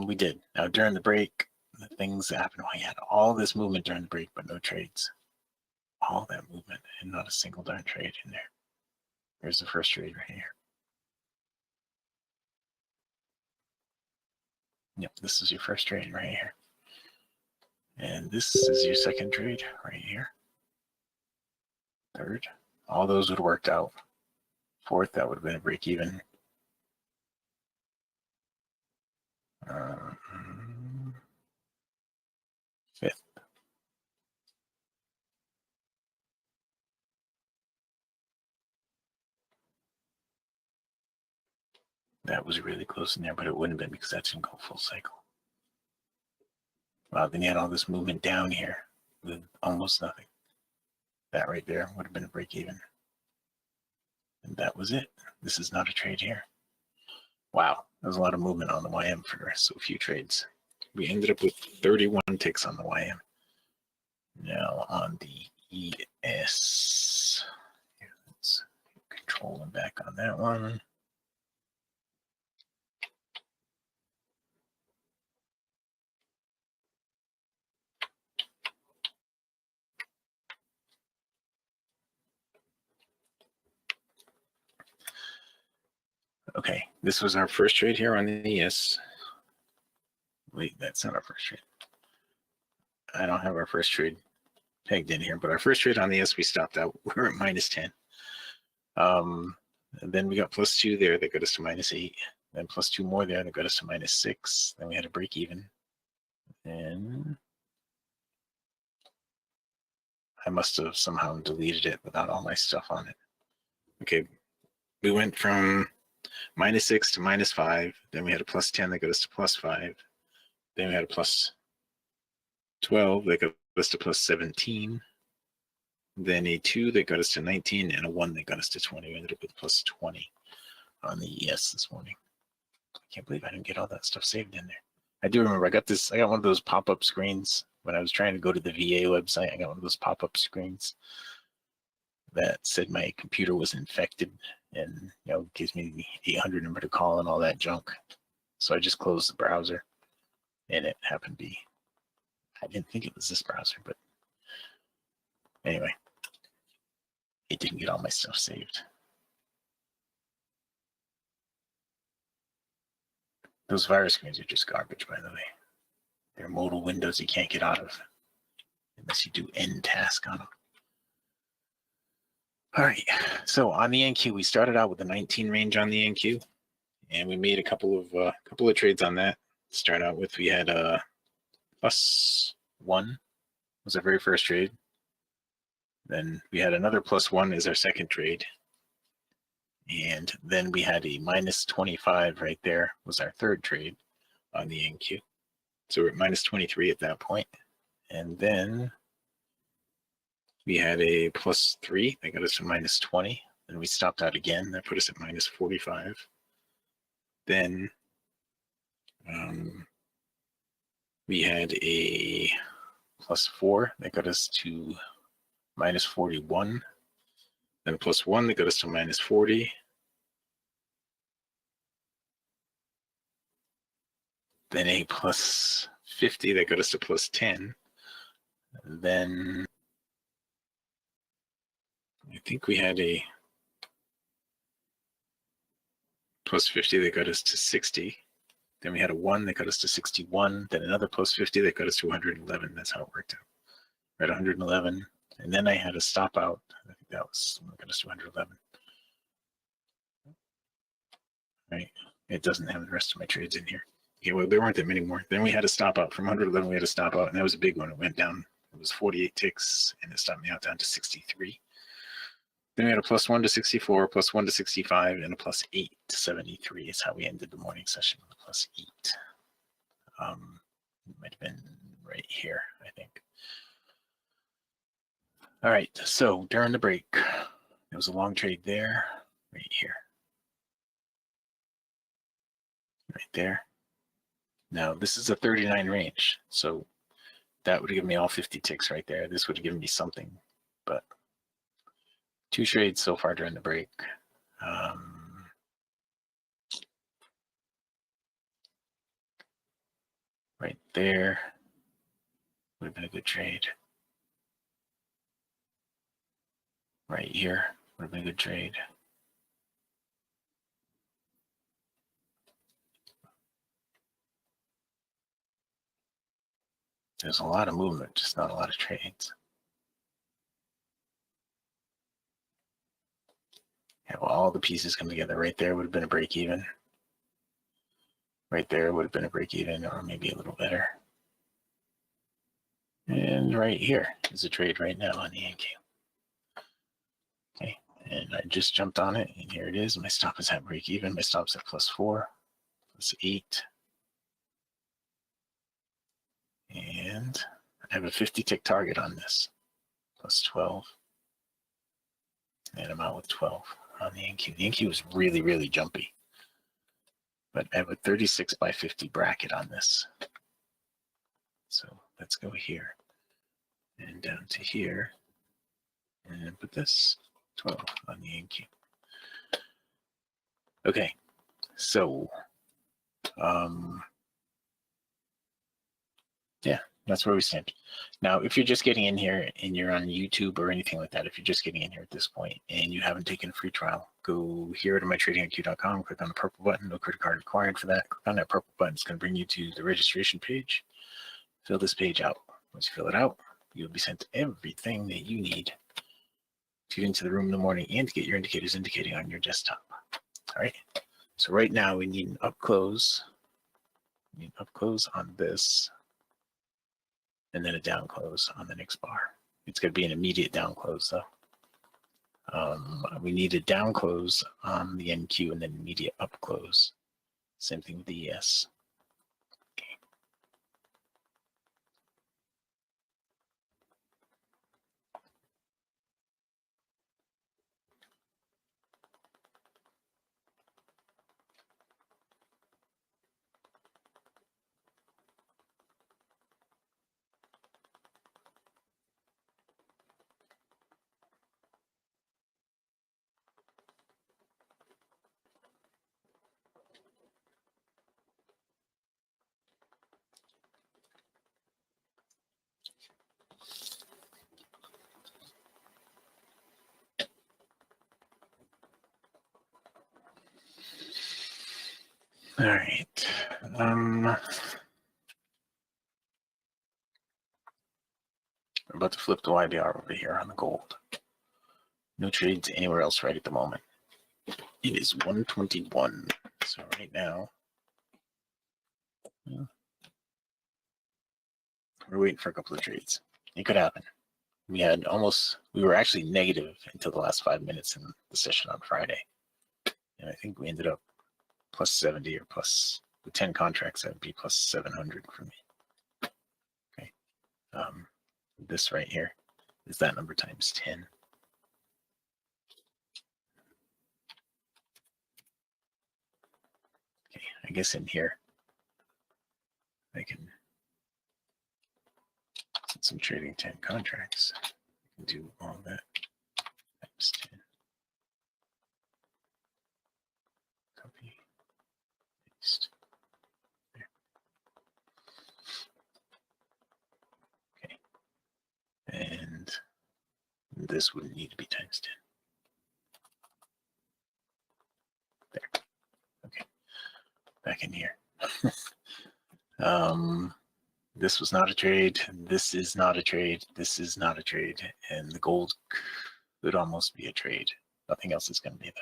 we did. Now during the break, the things that happened, we had all this movement during the break, but no trades. All that movement and not a single darn trade in there. Here's the first trade right here. Yep, this is your first trade right here. And this is your second trade right here. Third. All those would have worked out. Fourth, that would have been a break even. Fifth. That was really close in there, but it wouldn't have been because that didn't go full cycle. Wow, then you had all this movement down here with almost nothing. That right there would have been a break even. And that was it. This is not a trade here. Wow, there's a lot of movement on the YM for so few trades. We ended up with 31 ticks on the YM. Now on the ES, let's control them back on that one. Okay, this was our first trade here on the ES. Wait, that's not our first trade. I don't have our first trade pegged in here, but our first trade on the ES, we stopped out. We were at minus 10. And then we got plus 2 there that got us to minus 8. Then plus 2 more there that got us to minus 6. Then we had a break even. And I must have somehow deleted it without all my stuff on it. Okay, we went from -6 to -5. Then we had a +10 that got us to +5. Then we had a +12 that got us to +17. Then a 2 that got us to 19 and a 1 that got us to 20. We ended up with +20 on the ES this morning. I can't believe I didn't get all that stuff saved in there. I do remember I got one of those pop-up screens when I was trying to go to the VA website. I got one of those pop-up screens that said my computer was infected and gives me the 800 number to call and all that junk. So I just closed the browser and it happened to be, I didn't think it was this browser, but anyway, it didn't get all my stuff saved. Those virus screens are just garbage, by the way. They're modal windows you can't get out of unless you do end task on them. All right, so on the NQ, we started out with a 19 range on the NQ, and we made a couple of trades on that. To start out with, we had a +1 was our very first trade. Then we had another +1 as our second trade. And then we had a -25 right there was our third trade on the NQ. So we're at -23 at that point. And then we had a +3 that got us to -20. Then we stopped out again. That put us at -45. Then we had a +4 that got us to -41. Then a +1 that got us to -40. Then a +50 that got us to +10. Then I think we had a +50 that got us to 60. Then we had a 1 that got us to 61. Then another +50 that got us to 111. That's how it worked out. We're at 111. And then I had a stop out. I think that was what got us to 111. Right. It doesn't have the rest of my trades in here. Okay, well, there weren't that many more. Then we had a stop out. From 111, we had a stop out, and that was a big one. It went down. It was 48 ticks, and it stopped me out down to 63. Then we had a +1 to 64, +1 to 65, and a +8 to 73 is how we ended the morning session with a +8. It might have been right here, I think. All right, so during the break, there was a long trade there, right here. Right there. Now, this is a 39 range, so that would have given me all 50 ticks right there. This would have given me something, but 2 trades so far during the break. Right there would have been a good trade. Right here would have been a good trade. There's a lot of movement, just not a lot of trades. Have all the pieces come together. Right there would have been a break even. Right there would have been a break even, or maybe a little better. And right here is a trade right now on the NQ. Okay, and I just jumped on it, and here it is. My stop is at break even. My stop's at +4, +8. And I have a 50 tick target on this, +12. And I'm out with 12 on the NQ. The NQ is really, really jumpy. But I have a 36 by 50 bracket on this. So let's go here and down to here and put this 12 on the NQ. Okay, so yeah, that's where we stand. Now, if you're just getting in here and you're on YouTube or anything like that, if you're just getting in here at this point and you haven't taken a free trial, go here to mytradingiq.com, click on the purple button, no credit card required for that. Click on that purple button, it's going to bring you to the registration page. Fill this page out. Once you fill it out, you'll be sent everything that you need to get into the room in the morning and to get your indicators indicating on your desktop. All right, so right now we need an up close. We need an up close on this, and then a down close on the next bar. It's going to be an immediate down close though. We need a down close on the NQ and then immediate up close. Same thing with the ES. Okay. All right. We're about to flip the YBR over here on the gold. No trades anywhere else right at the moment. It is 121. So right now, we're waiting for a couple of trades. It could happen. We were actually negative until the last 5 minutes in the session on Friday. And I think we ended up plus 70 or plus the 10 contracts, that would be plus 700 for me. Okay. This right here is that number times 10. Okay, I guess in here, I can since I'm trading 10 contracts, I can do all that times 10. Copy, paste. There. Okay. And this would need to be times 10. There. Okay. Back in here. This was not a trade. This is not a trade. This is not a trade. And the gold could almost be a trade. Nothing else is going to be though.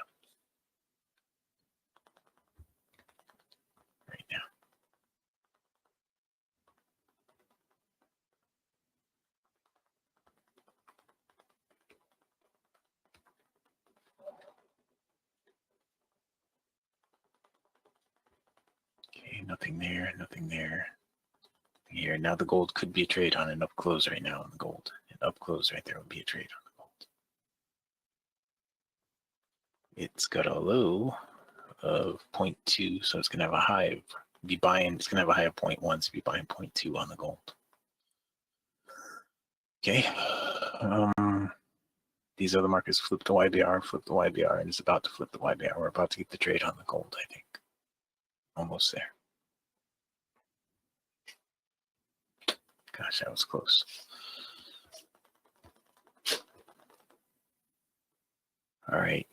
Right now. Okay, nothing there, nothing there. Here, now the gold could be a trade on an up close right now on the gold. An up close right there would be a trade on the gold. It's got a low of 0.2, so it's going to have a high of, be buying, it's going to have a high of 0.1, so be buying 0.2 on the gold. Okay. These other markets flip the YBR, and it's about to flip the YBR. We're about to get the trade on the gold, I think. Almost there. Gosh, that was close. All right,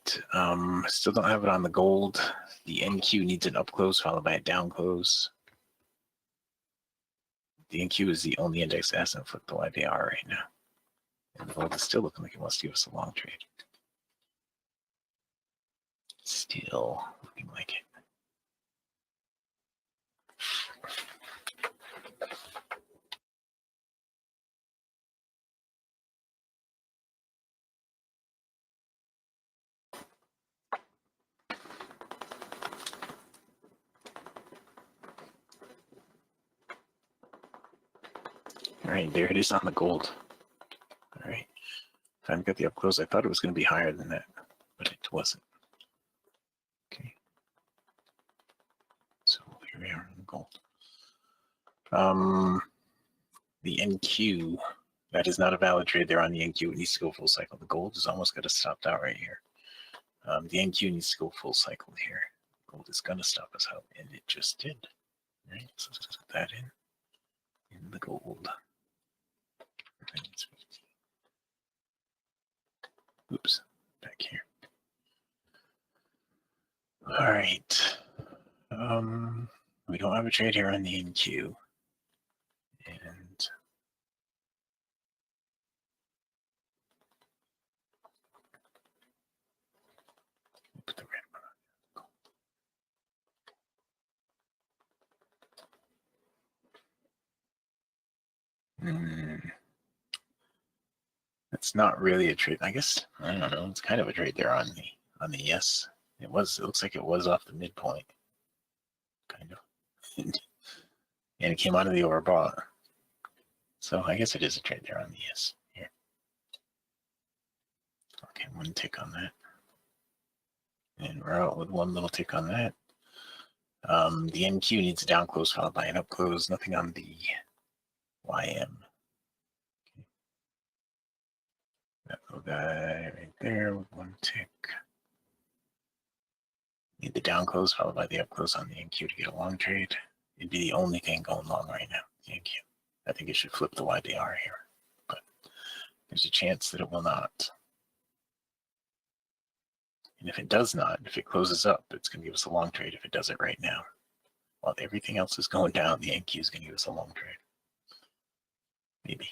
still don't have it on the gold. The NQ needs an up close followed by a down close. The NQ is the only index that hasn't flipped the YBR right now. And the gold is still looking like it wants to give us a long trade. Still looking like it. All right, there it is on the gold. All right, finally got the up close. I thought it was going to be higher than that, but it wasn't. Okay, so here we are on the gold. The NQ, that is not a valid trade there on the NQ. It needs to go full cycle. The gold is almost got to stop out right here. The NQ needs to go full cycle here. Gold is going to stop us out, and it just did. All right, so let's put that in the gold. Oops, back here. All right. We don't have a trade here on the NQ. And put the red one on. That's not really a trade. I guess, I don't know. It's kind of a trade there on the yes. It looks like it was off the midpoint. Kind of. And it came out of the overbought. So I guess it is a trade there on the yes here. Okay, one tick on that. And we're out with one little tick on that. The NQ needs a down close followed by an up close. Nothing on the YM. Okay. That little guy right there with one tick. Need the down close followed by the up close on the NQ to get a long trade. It'd be the only thing going long right now, the NQ. I think it should flip the YBR here, but there's a chance that it will not. And if it does not, if it closes up, it's going to give us a long trade if it does it right now. While everything else is going down, the NQ is going to give us a long trade. Maybe.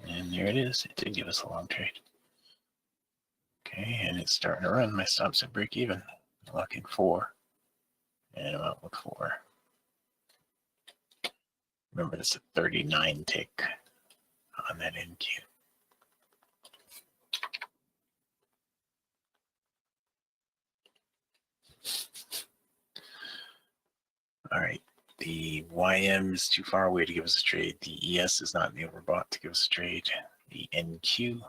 And there it is. It did give us a long trade. Okay, and it's starting to run. My stop's at break even. Lock in 4. And I'm out with 4. Remember, this is a 39 tick on that NQ. All right, the YM is too far away to give us a trade. The ES is not in the overbought to give us a trade. The NQ,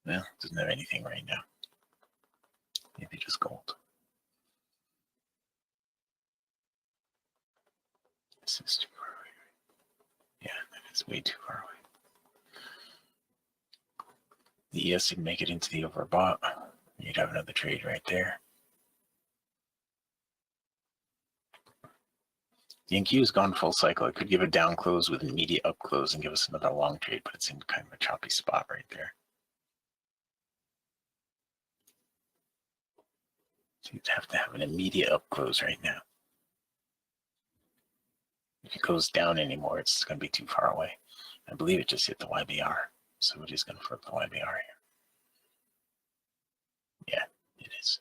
well, doesn't have anything right now. Maybe just gold. This is too far away. Yeah, that is way too far away. The ES didn't make it into the overbought. You'd have another trade right there. The NQ has gone full cycle. It could give a down close with an immediate up close and give us another long trade, but it's in kind of a choppy spot right there. So you'd have to have an immediate up close right now. If it goes down anymore, it's going to be too far away. I believe it just hit the YBR, so it is going to flip the YBR here. Yeah, it is.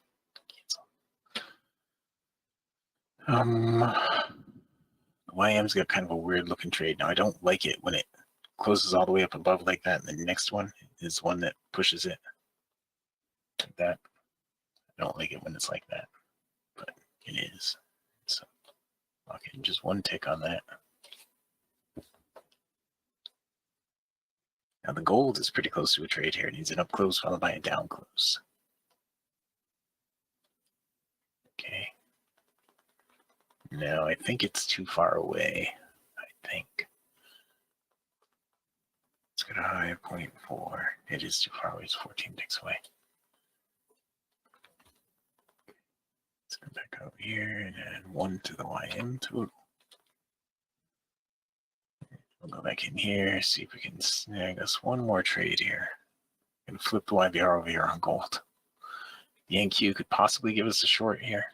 Cancel. YM's got kind of a weird looking trade. Now, I don't like it when it closes all the way up above like that, and the next one is one that pushes it like that. I don't like it when it's like that, but it is. So, okay, just one tick on that. Now, the gold is pretty close to a trade here. It needs an up close followed by a down close. Okay. No, I think it's too far away. I think. Let's get a high of 0.4. It is too far away. It's 14 ticks away. Let's go back over here and add 1 to the YM total. We'll go back in here, see if we can snag us one more trade here. I'm going to flip the YBR over here on gold. The NQ could possibly give us a short here.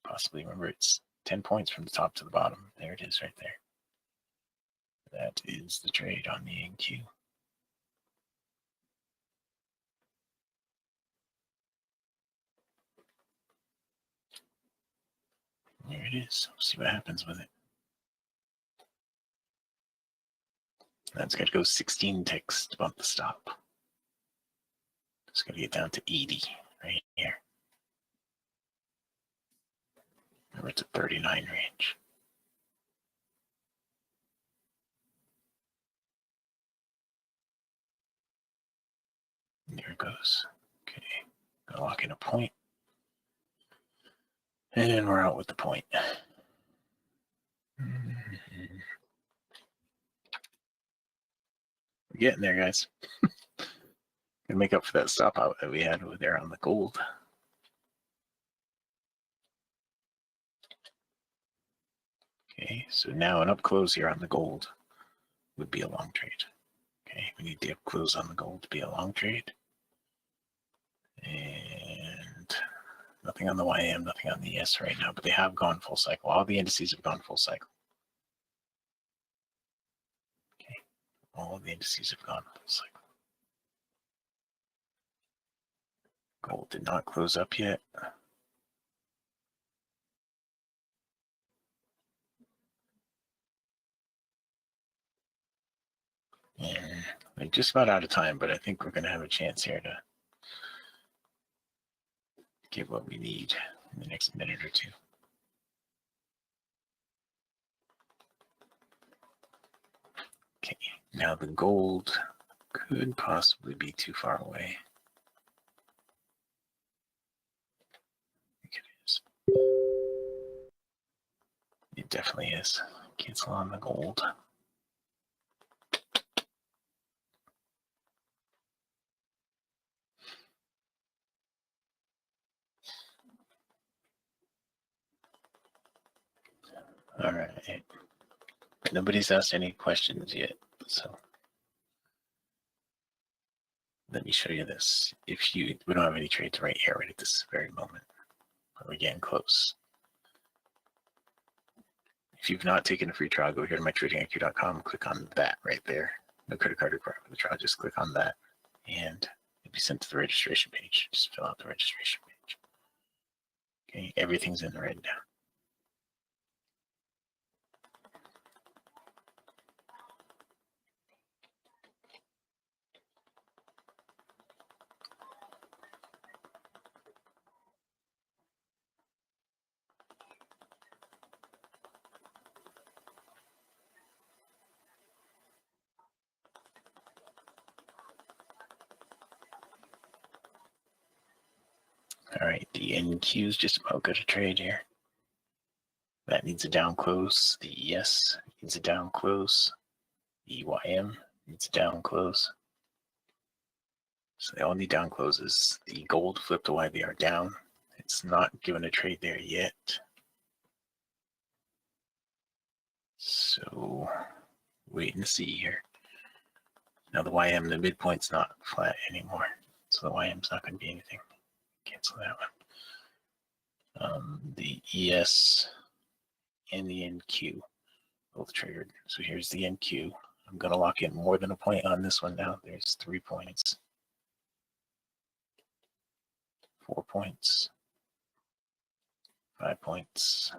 Possibly. Remember, it's 10 points from the top to the bottom. There it is right there. That is the trade on the NQ. There it is. We'll see what happens with it. That's got to go 16 ticks to bump the stop. It's going to get down to 80 right here. Remember, it's a 39 range. There it goes. Okay, gonna lock in a point. And we're out with the point. We're getting there, guys. Gonna make up for that stop out that we had over there on the gold. Okay, so now an up close here on the gold would be a long trade. Okay, we need the up close on the gold to be a long trade. And nothing on the YM, nothing on the ES right now, but they have gone full cycle. All the indices have gone full cycle. Okay, all of the indices have gone full cycle. Gold did not close up yet. I'm just about out of time, but I think we're going to have a chance here to get what we need in the next minute or two. Okay, now the gold could possibly be too far away. I think it is. It definitely is. Cancel on the gold. All right. Nobody's asked any questions yet, so let me show you this. We don't have any trades right here, right at this very moment, but we're getting close. If you've not taken a free trial, go here to mytradingiq.com, click on that right there. No credit card required for the trial, just click on that, and it'll be sent to the registration page. Just fill out the registration page. Okay, everything's in the red now. All right, the NQ is just about good to trade here. That needs a down close. The ES needs a down close. The EYM needs a down close. So they all need down closes. The gold flipped to YVR down. It's not given a trade there yet. So waiting to see here. Now the YM, the midpoint's not flat anymore. So the YM's not going to be anything. Cancel that one. The ES and the NQ both triggered. So here's the NQ. I'm going to lock in more than a point on this one now. There's 3 points. 4 points. 5 points.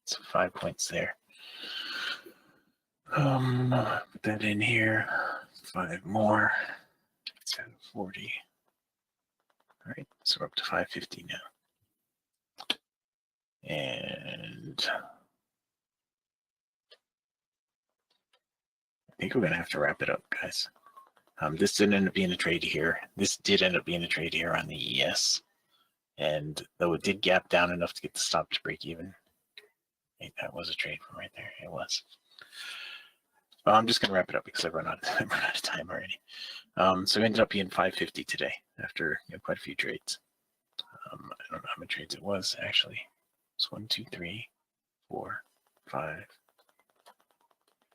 So 5 points there. Put that in here. 5 more. 740. All right, so we're up to 550 now. And I think we're going to have to wrap it up, guys. This didn't end up being a trade here. This did end up being a trade here on the ES. And though it did gap down enough to get the stop to break even, I think that was a trade from right there. It was. Well, I'm just going to wrap it up because I've run out of time already. So it ended up being 550 today after quite a few trades. I don't know how many trades it was actually. It's 1, 2, 3, 4, 5,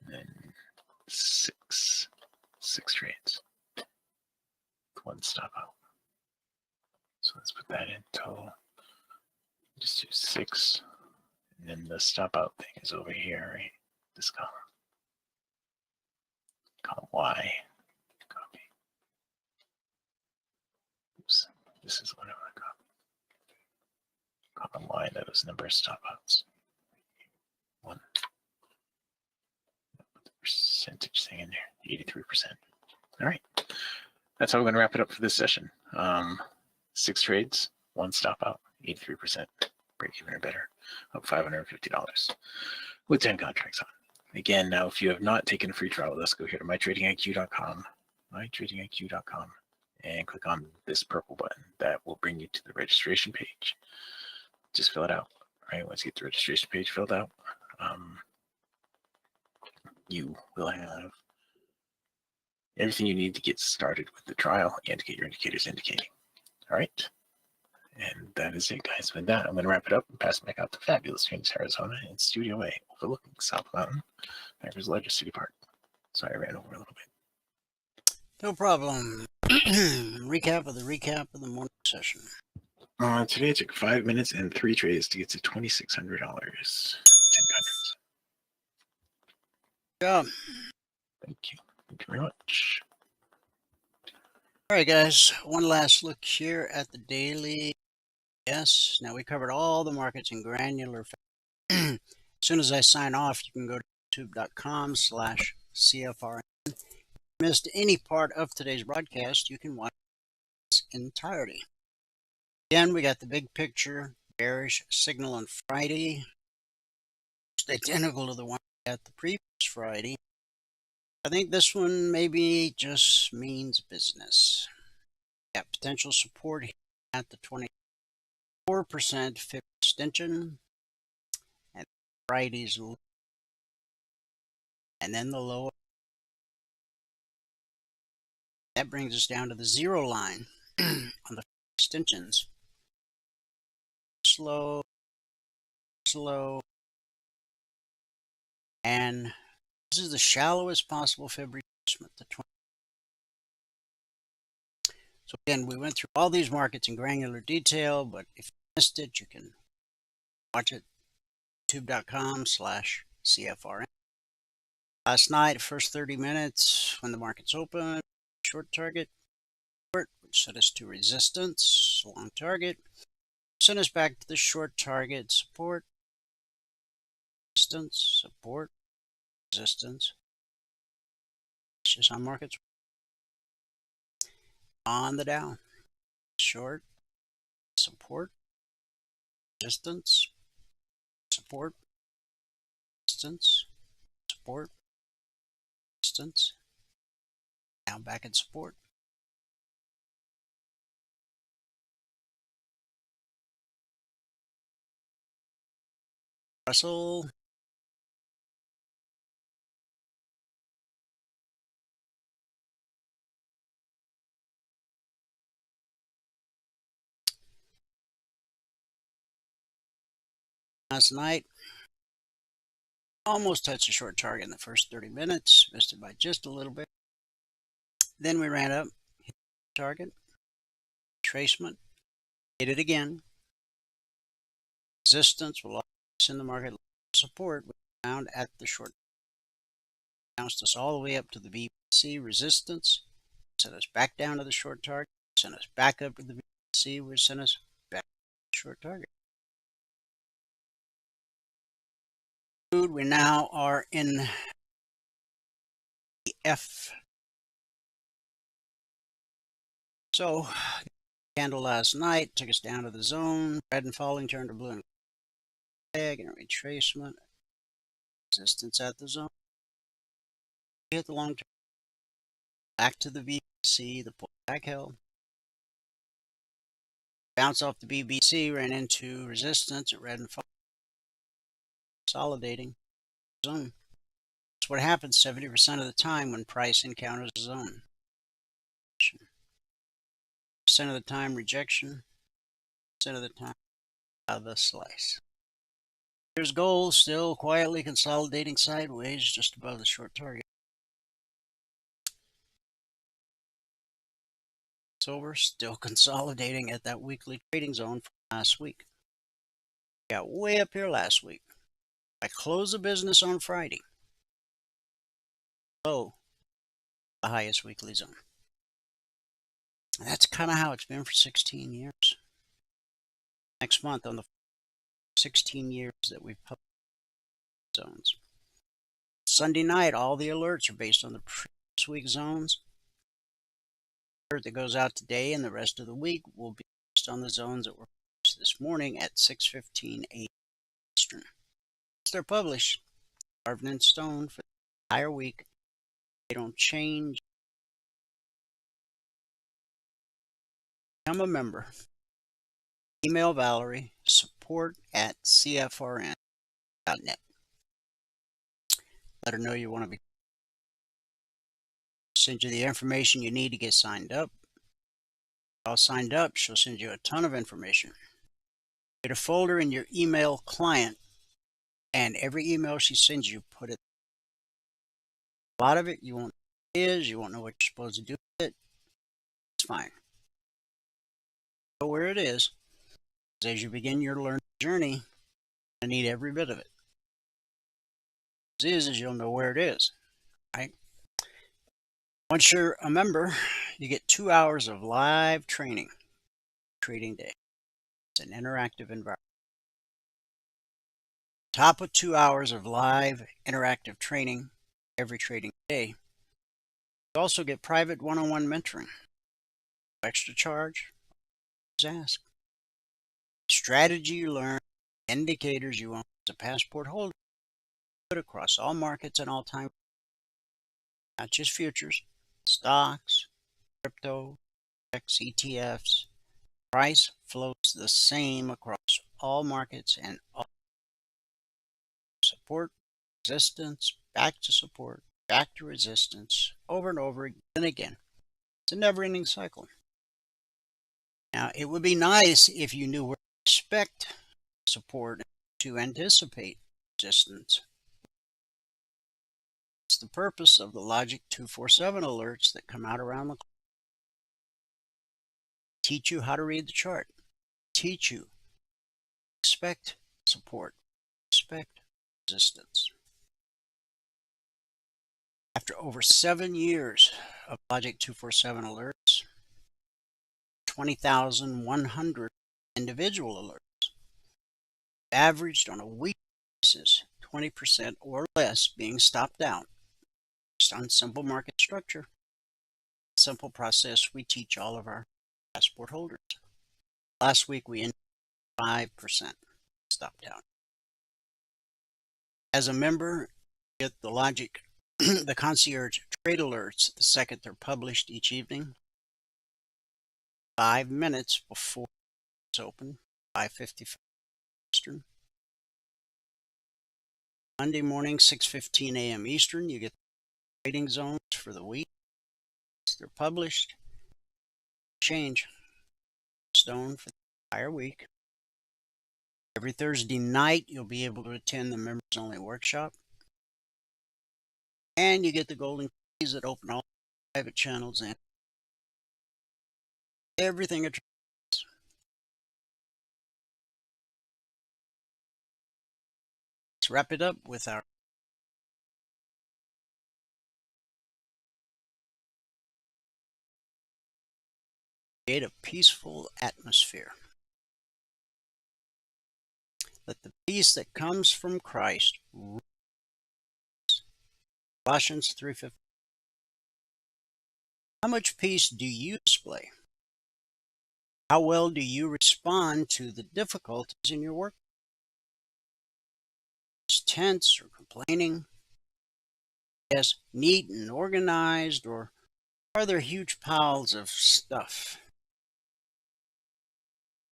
and then 6 trades. 1 stop out. So let's put that in total. Just do 6, and then the stop out thing is over here, right? This column. Column Y. Copy. Oops, this is what I want to copy. Column Y, those number of stop outs. 1. Put the percentage thing in there, 83%. All right, that's how we're going to wrap it up for this session. 6 trades, 1 stop out, 83%, break even or better, up $550 with 10 contracts on. Again, now if you have not taken a free trial with us, go here to mytradingiq.com, and click on this purple button. That will bring you to the registration page. Just fill it out. All right, once you get the registration page filled out, you will have everything you need to get started with the trial and to get your indicators indicating. All right, and that is it, guys. With that, I'm going to wrap it up and pass it back out to fabulous Phoenix, Arizona, in Studio A, overlooking South Mountain, Vancouver's largest city park. Sorry, I ran over a little bit. No problem. Recap of the morning session. Today it took 5 minutes and 3 trades to get to $2,600. 10 contracts. Good job. Thank you. Thank you very much. All right, guys. One last look here at the daily. Yes. Now we covered all the markets in granular fashion. As soon as I sign off, you can go to youtube.com/CFRN. missed any part of today's broadcast, you can watch its entirety. Again, we got the big picture, bearish signal on Friday. It's identical to the one we got the previous Friday. I think this one maybe just means business. Got potential support here at the 24% fib extension. And Friday's low. And then the low. That brings us down to the zero line on the extensions. Slow, slow. And this is the shallowest possible fib retracement, the 20. So again, we went through all these markets in granular detail, but if you missed it, you can watch it youtube.com/CFRN. Last night, first 30 minutes when the market's open, short target, which set us to resistance, long target, sent us back to the short target, support, resistance, support, resistance. It's just on markets. On the Dow, short, support, resistance, support, resistance, support, resistance. Now back at support. Russell. Last night, almost touched a short target in the first 30 minutes, missed it by just a little bit. Then we ran up, hit the target, retracement, hit it again. Resistance will always in the market, support we found at the short. Bounced us all the way up to the BBC resistance, sent us back down to the short target, sent us back up to the BBC, which sent us back to the short target. We now are in the F. So, candle last night took us down to the zone, red and falling turned to blue and flag and retracement, resistance at the zone. We hit the long term, back to the BBC, the pullback held. Bounce off the BBC, ran into resistance at red and falling, consolidating zone. That's what happens 70% of the time when price encounters a zone. 10% of the time rejection, 10% of the time out of the slice. Here's gold still quietly consolidating sideways just above the short target. Silver still consolidating at that weekly trading zone from last week. Got way up here last week. I closed the business on Friday. Below the highest weekly zone. And that's kind of how it's been for 16 years. Next month on the 16 years that we've published zones. Sunday night, all the alerts are based on the previous week zones. The alert that goes out today and the rest of the week will be based on the zones that were published this morning at 6:15 a.m. Eastern. Once they're published, carved in stone for the entire week. They don't change. Become a member. Email Valerie, support@cfrn.net. Let her know you want to be. Send you the information you need to get signed up. All signed up, she'll send you a ton of information. Get a folder in your email client, and every email she sends you, put it. A lot of it you won't know what it is, you won't know what you're supposed to do with it. It's fine. Know where it is. As you begin your learning journey, I need every bit of it. Is you'll know where it is, right? Once you're a member, you get 2 hours of live training, trading day. It's an interactive environment. Top of 2 hours of live interactive training every trading day. You also get private one-on-one mentoring. No extra charge. Just ask. Strategy you learn, indicators you own as a passport holder, put across all markets and all time, not just futures, stocks, crypto, Forex, ETFs. Price flows the same across all markets and all support, resistance, back to support, back to resistance, over and over and again. It's a never-ending cycle. Now, it would be nice if you knew where to expect support to anticipate resistance. It's the purpose of the Logic 247 alerts that come out around the clock. Teach you how to read the chart. Teach you expect support, expect resistance. After over 7 years of Logic 247 alerts, 20,100 individual alerts, averaged on a weekly basis 20% or less being stopped out based on simple market structure. Simple process we teach all of our passport holders. Last week we ended 5% stopped out. As a member, you get the Logic, the concierge trade alerts the second they're published each evening, 5 minutes before it's open, 5:55 Eastern. Monday morning, 6:15 a.m. Eastern, you get the trading zones for the week. They're published. Change stone for the entire week. Every Thursday night, you'll be able to attend the members only workshop. And you get the golden keys that open all private channels and everything. Let's wrap it up with our create a peaceful atmosphere. Let the peace that comes from Christ, Colossians 3:15. How much peace do you display? How well do you respond to the difficulties in your work? Is tense or complaining? Yes, neat and organized, or are there huge piles of stuff?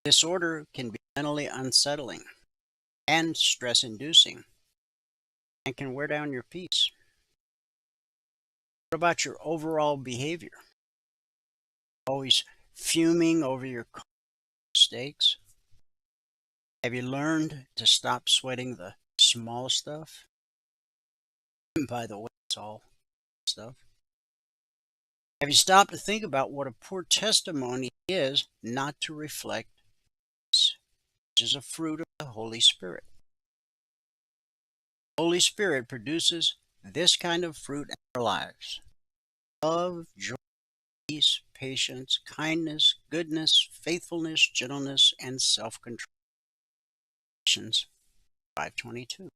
Disorder can be mentally unsettling and stress-inducing and can wear down your peace. What about your overall behavior? Always fuming over your mistakes? Have you learned to stop sweating the small stuff? By the way, it's all stuff. Have you stopped to think about what a poor testimony is not to reflect peace, which is a fruit of the Holy Spirit? The Holy Spirit produces this kind of fruit in our lives: love, joy, peace, patience, kindness, goodness, faithfulness, gentleness, and self-control. Galatians 5:22.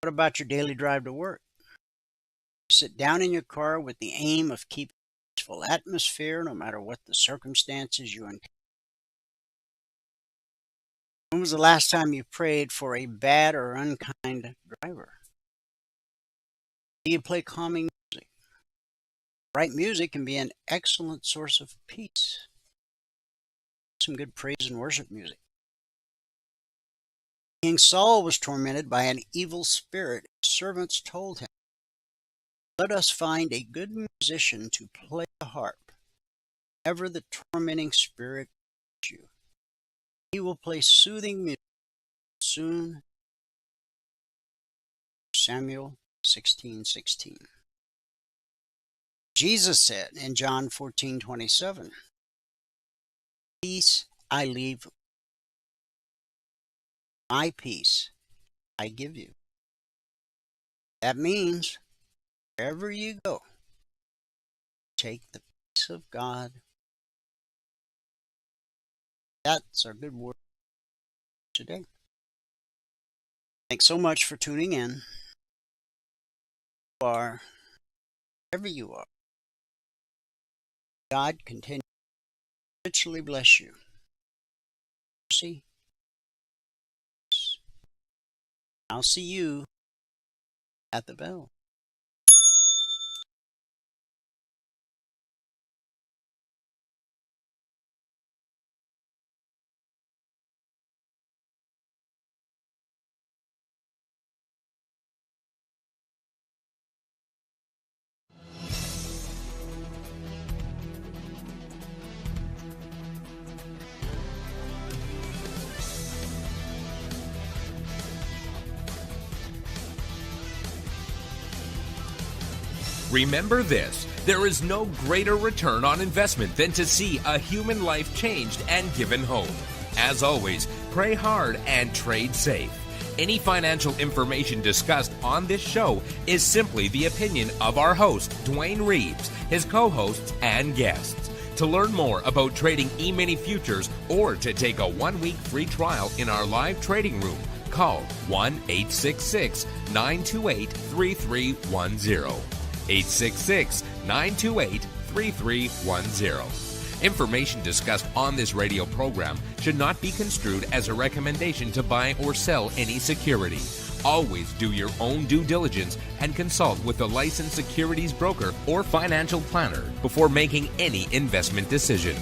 What about your daily drive to work? You sit down in your car with the aim of keeping a peaceful atmosphere no matter what the circumstances you encounter. When was the last time you prayed for a bad or unkind driver? Do you play calming music? Bright music can be an excellent source of peace. Some good praise and worship music. King Saul was tormented by an evil spirit. His servants told him, "Let us find a good musician to play the harp. Whenever the tormenting spirit hits you, he will play soothing music. Soon." Samuel 16:16. Jesus said in John 14:27, "Peace I leave, my peace I give you." That means wherever you go, take the peace of God. That's our good word today. Thanks so much for tuning in. You are wherever you are. God continue to richly bless you. See? I'll see you at the bell. Remember this, there is no greater return on investment than to see a human life changed and given hope. As always, pray hard and trade safe. Any financial information discussed on this show is simply the opinion of our host, Dwayne Reeves, his co-hosts, and guests. To learn more about trading E-mini futures or to take a 1-week free trial in our live trading room, call 1-866-928-3310. 866-928-3310. Information discussed on this radio program should not be construed as a recommendation to buy or sell any security. Always do your own due diligence and consult with a licensed securities broker or financial planner before making any investment decision.